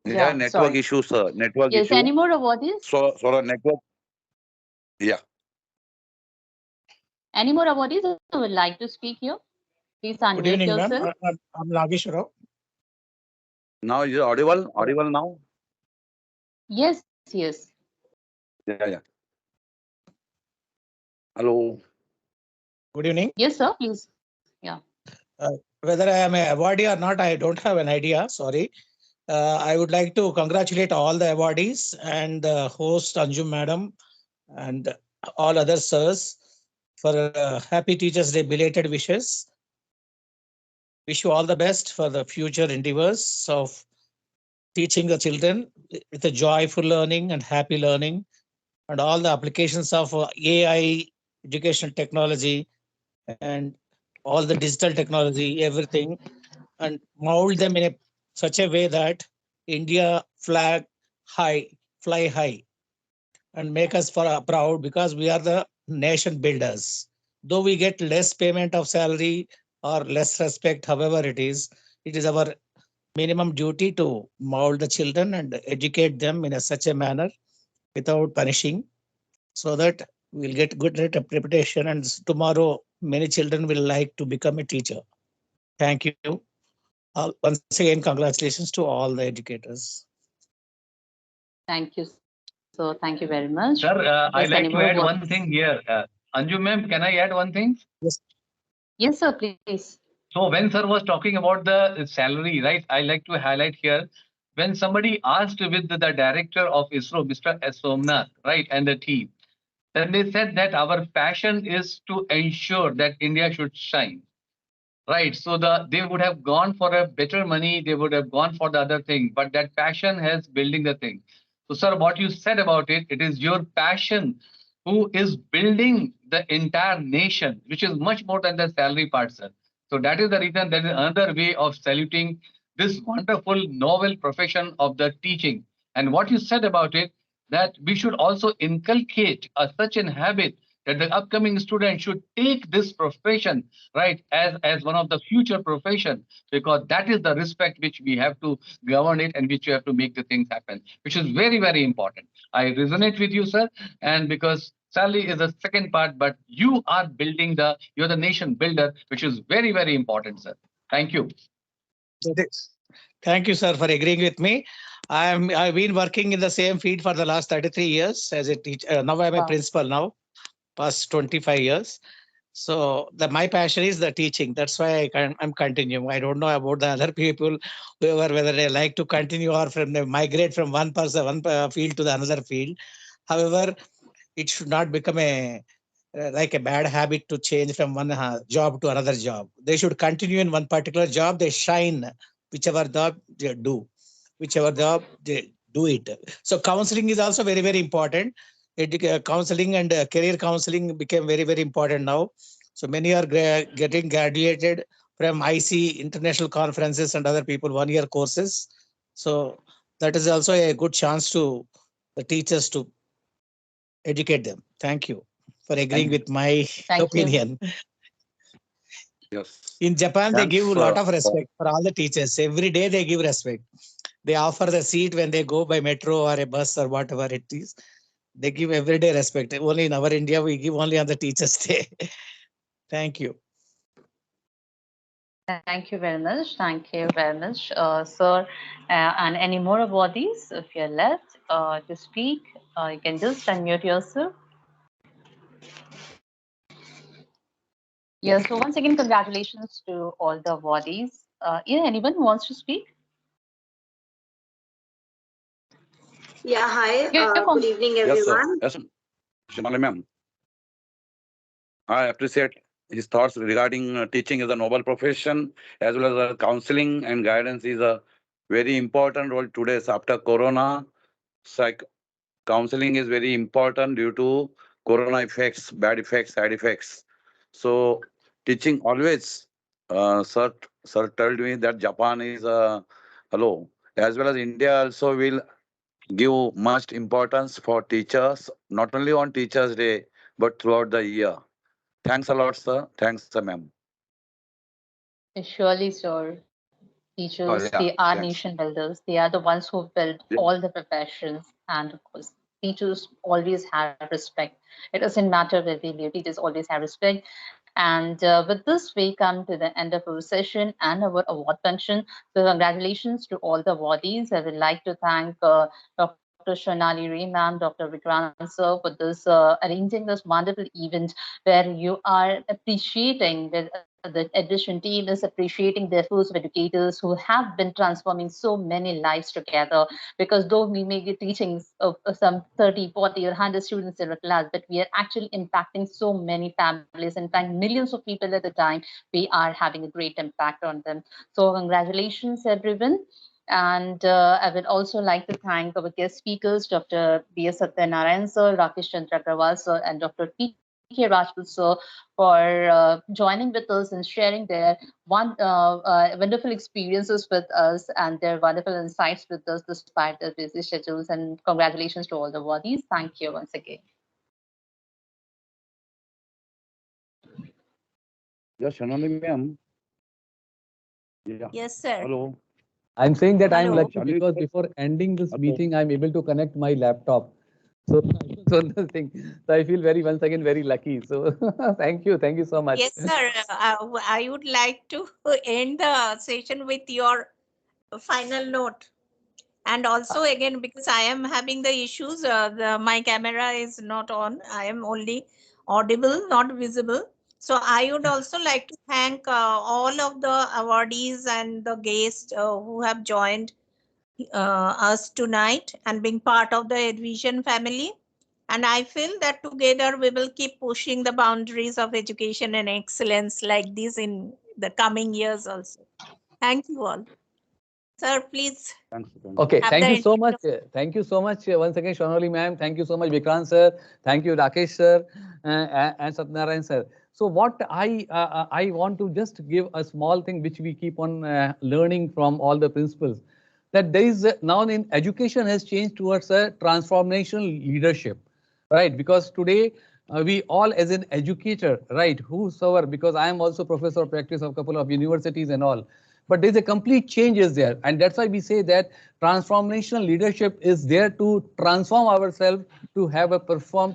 Yeah, Yeah, network sorry. issue, sir. Network Yes, issue. any more awardees? So the network. Yeah. Any more awardees who would like to speak here? Please Good unmute evening, ma'am. yourself. I'm Nagesh Rao. Now is it audible? Audible now? Yes, yes. Yeah. Hello. Good evening. Yes, sir, please. Yeah. Whether I am a awardee or not, I don't have an idea. Sorry. I would like to congratulate all the awardees and the host Anjum Madam and all other sirs for Happy Teachers Day belated wishes. Wish you all the best for the future endeavors of teaching the children with a joyful learning and happy learning and all the applications of AI, educational technology, and all the digital technology, everything, and mold them in such a way that India flag high, fly high, and make us proud because we are the nation builders. Though we get less payment of salary or less respect, however it is our minimum duty to mold the children and educate them in such a manner without punishing, so that we'll get good reputation and tomorrow many children will like to become a teacher. Thank you. Once again, congratulations to all the educators. Thank you, sir. Thank you very much. Sir, I Yes, like any to more add one awardees? thing here. Anju ma'am, can I add one thing? Yes. Yes, sir, please. So when sir was talking about the salary, right, I like to highlight here, when somebody asked with the director of ISRO, Mr. S. Somnath, right, and the team, then they said that our passion is to ensure that India should shine. Right. So they would have gone for a better money, they would have gone for the other thing, but that passion has building the thing. So, sir, what you said about it, it is your passion who is building the entire nation, which is much more than the salary part, sir. So that is the reason that is another way of saluting this wonderful novel profession of the teaching. And what you said about it, that we should also inculcate such an habit that the upcoming student should take this profession, right, as one of the future profession, because that is the respect which we have to govern it and which you have to make the things happen, which is very, very important. I resonate with you, sir, and because salary is the second part, but you're the nation builder, which is very, very important, sir. Thank you. Thank you, sir, for agreeing with me. I've been working in the same field for the last 33 years as a teacher. Now I'm a principal now, past 25 years. So my passion is the teaching. That's why I'm continuing. I don't know about the other people, whether they like to continue or they migrate from one field to the another field. However, it should not become like a bad habit to change from one job to another job. They should continue in one particular job. They shine whichever job they do, whichever job they do it. So counseling is also very, very important. Counseling and career counseling became very, very important now. So many are getting graduated from IC international conferences and other people 1-year courses. So that is also a good chance to the teachers to educate them. Thank you for agreeing with my opinion. Yes. In Japan, they Thanks give a lot of respect for all the teachers. Every day they give respect. They offer the seat when they go by metro or a bus or whatever it is. They give everyday respect. Only in our India, we give only on the Teachers' Day. Thank you. Thank you very much. Thank you very much, sir. And any more awardees, if you're left to speak, you can just unmute yourself. Yeah, so once again, congratulations to all the awardees. Anyone who wants to speak? Yeah, hi. Good evening, Yes, sir. everyone. Yes, Shimali ma'am. I appreciate his thoughts regarding teaching is a noble profession, as well as counseling and guidance is a very important role today. After Corona, counseling is very important due to Corona effects, bad effects, side effects. So teaching always. Sir told me that Japan is hello, as well as India also will give much importance for teachers, not only on Teachers' Day, but throughout the year. Thanks a lot, sir. Thanks, ma'am. Surely, sir. Oh, Teachers, yeah, they are thanks. nation builders. They are the ones who build Yeah. all the professions. And of course, teachers always have respect. It doesn't matter where they live, teachers always have respect. And with this, we come to the end of our session and our award function. So congratulations to all the awardees. I would like to thank Dr. Shonali Ray, ma'am, Dr. Vikrant sir, for this arranging this wonderful event where you are appreciating the Admission team is appreciating the efforts of educators who have been transforming so many lives together. Because though we may be teaching some 30, 40, or 100 students in a class, but we are actually impacting so many families, in fact, millions of people at a time. We are having a great impact on them. So congratulations, everyone. And I would also like to thank our guest speakers, Dr. B.S. Satyanarayan sir, Rakesh Chandra Agrawal sir, and Dr. P.K. Rajput sir for joining with us and sharing their wonderful experiences with us and their wonderful insights with us despite their busy schedules. And congratulations to all the awardees. Thank you once again. Yes, Shanali ma'am. Yeah. Yes, sir. Hello. I'm saying that I'm Hello. lucky because before ending this meeting, I'm able to connect my laptop. So, so the thing. So I feel once again very lucky. So thank you so much. Yes, sir. I would like to end the session with your final note. And also again, because I am having the issues, my camera is not on. I am only audible, not visible. So I would also like to thank all of the awardees and the guests who have joined us tonight and being part of the Edvision family. And I feel that together we will keep pushing the boundaries of education and excellence like this in the coming years also. Thank you all. Sir, please. Okay, have thank the you so end much. Thank you so much once again, Shonali ma'am. Thank you so much, Vikrant sir. Thank you, Rakesh sir and Satyanarayan sir. So what I want to just give a small thing which we keep on learning from all the principles, that there is now in education has changed towards a transformational leadership, right? Because today we all as an educator, right, whosoever, because I am also professor of practice of a couple of universities and all, but there's a complete change is there, and that's why we say that transformational leadership is there to transform ourselves to have a perform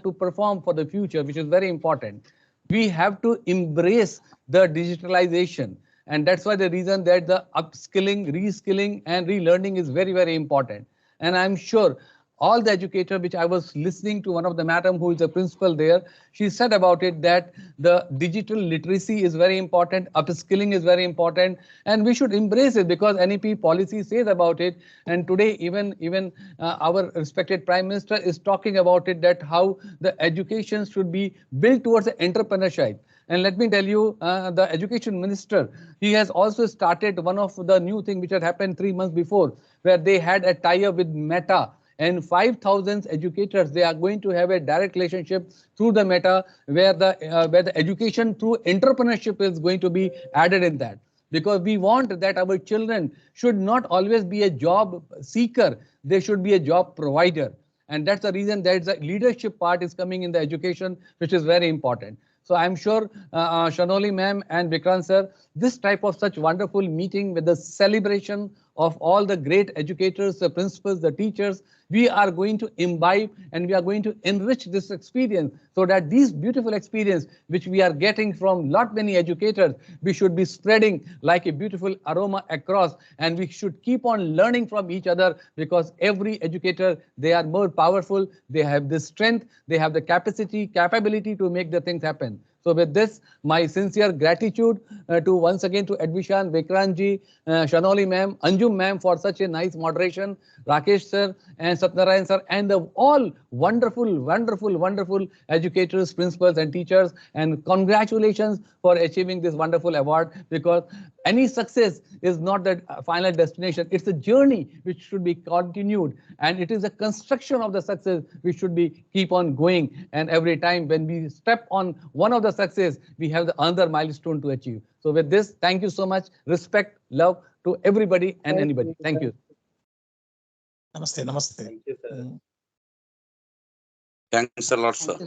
for the future, which is very important. We have to embrace the digitalization, and that's why the reason that the upskilling, reskilling and relearning is very important. And I'm sure all the educator which I was listening to, one of the madam who is a principal there, she said about it that the digital literacy is very important, upskilling is very important, and we should embrace it because NEP policy says about it. And today even our respected Prime Minister is talking about it, that how the education should be built towards entrepreneurship. And let me tell you, the education minister, he has also started one of the new thing which had happened 3 months before, where they had a tie-up with Meta, and 5,000 educators, they are going to have a direct relationship through the Meta, where the education through entrepreneurship is going to be added in that. Because we want that our children should not always be a job seeker, they should be a job provider. And that's the reason that the leadership part is coming in the education, which is very important. So I'm sure Shanoli ma'am and Vikrant sir, this type of such wonderful meeting with the celebration of all the great educators, the principals, the teachers, we are going to imbibe and we are going to enrich this experience, so that these beautiful experience which we are getting from lot many educators, we should be spreading like a beautiful aroma across, and we should keep on learning from each other, because every educator, they are more powerful, they have the strength, they have the capability to make the things happen. So with this, my sincere gratitude to once again to Advishan, Vikrant ji, Shanoli ma'am, Anjum ma'am for such a nice moderation, Rakesh sir and Satnarayan sir and all wonderful educators, principals and teachers. And congratulations for achieving this wonderful award, because any success is not the final destination. It's a journey which should be continued, and it is a construction of the success which should be keep on going. And every time when we step on one of the success, we have the another milestone to achieve. So with this, thank you so much. Respect, love to everybody and anybody. Thank you. Namaste, namaste. Thank you, sir. Thanks a lot, sir.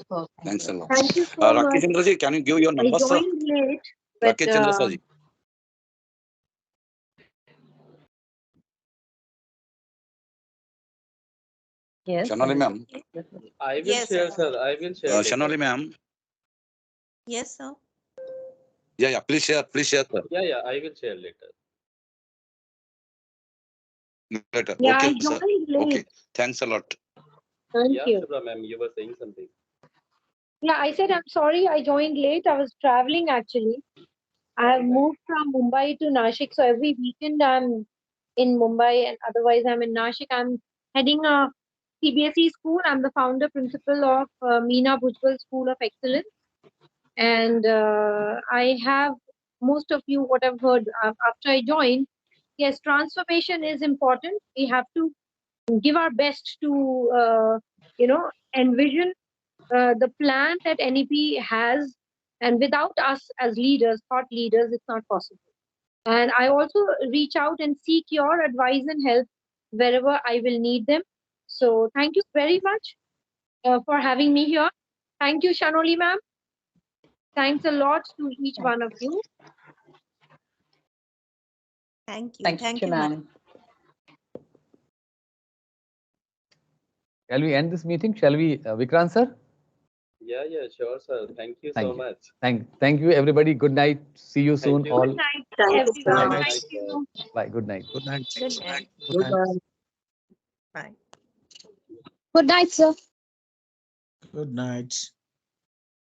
Thanks a lot. Thank you so Rakesh much. Chandra ji, can you give your I number, sir? joined late, but Rakesh Chandra sir ji. Yes. Shanali ma'am. I will Yes, share, sir. sir. I will share. Shanali ma'am. Yes, sir. Yeah, please share, sir. Yeah, I will share later. Later. yeah, I Okay, sir. joined late. Okay. Thanks a lot. Thank Yeah, you. Shubhra ma'am, you were saying something. Yeah, I said I'm sorry I joined late. I was traveling actually. I have moved from Mumbai to Nashik, so every weekend I'm in Mumbai and otherwise I'm in Nashik. I'm heading a CBSE school. I'm the founder principal of Meena Bhujbal School of Excellence. And I have most of you, what I've heard after I joined, yes, transformation is important. We have to give our best to, envision the plan that NEP has. And without us as leaders, thought leaders, it's not possible. And I also reach out and seek your advice and help wherever I will need them. So thank you very much for having me here. Thank you, Shanoli ma'am. Thanks a lot to each one of you. Thank you. Thank you, ma'am. Shall we end this meeting? Shall we, Vikrant sir? Yeah, sure, sir. Thank you so much. Thank you, everybody. Good night. See you soon. you. All. Good night, Thank you, everyone. sir. Thank you. Bye. Good night. Good night. Good night. Bye. Good night, sir. Good night.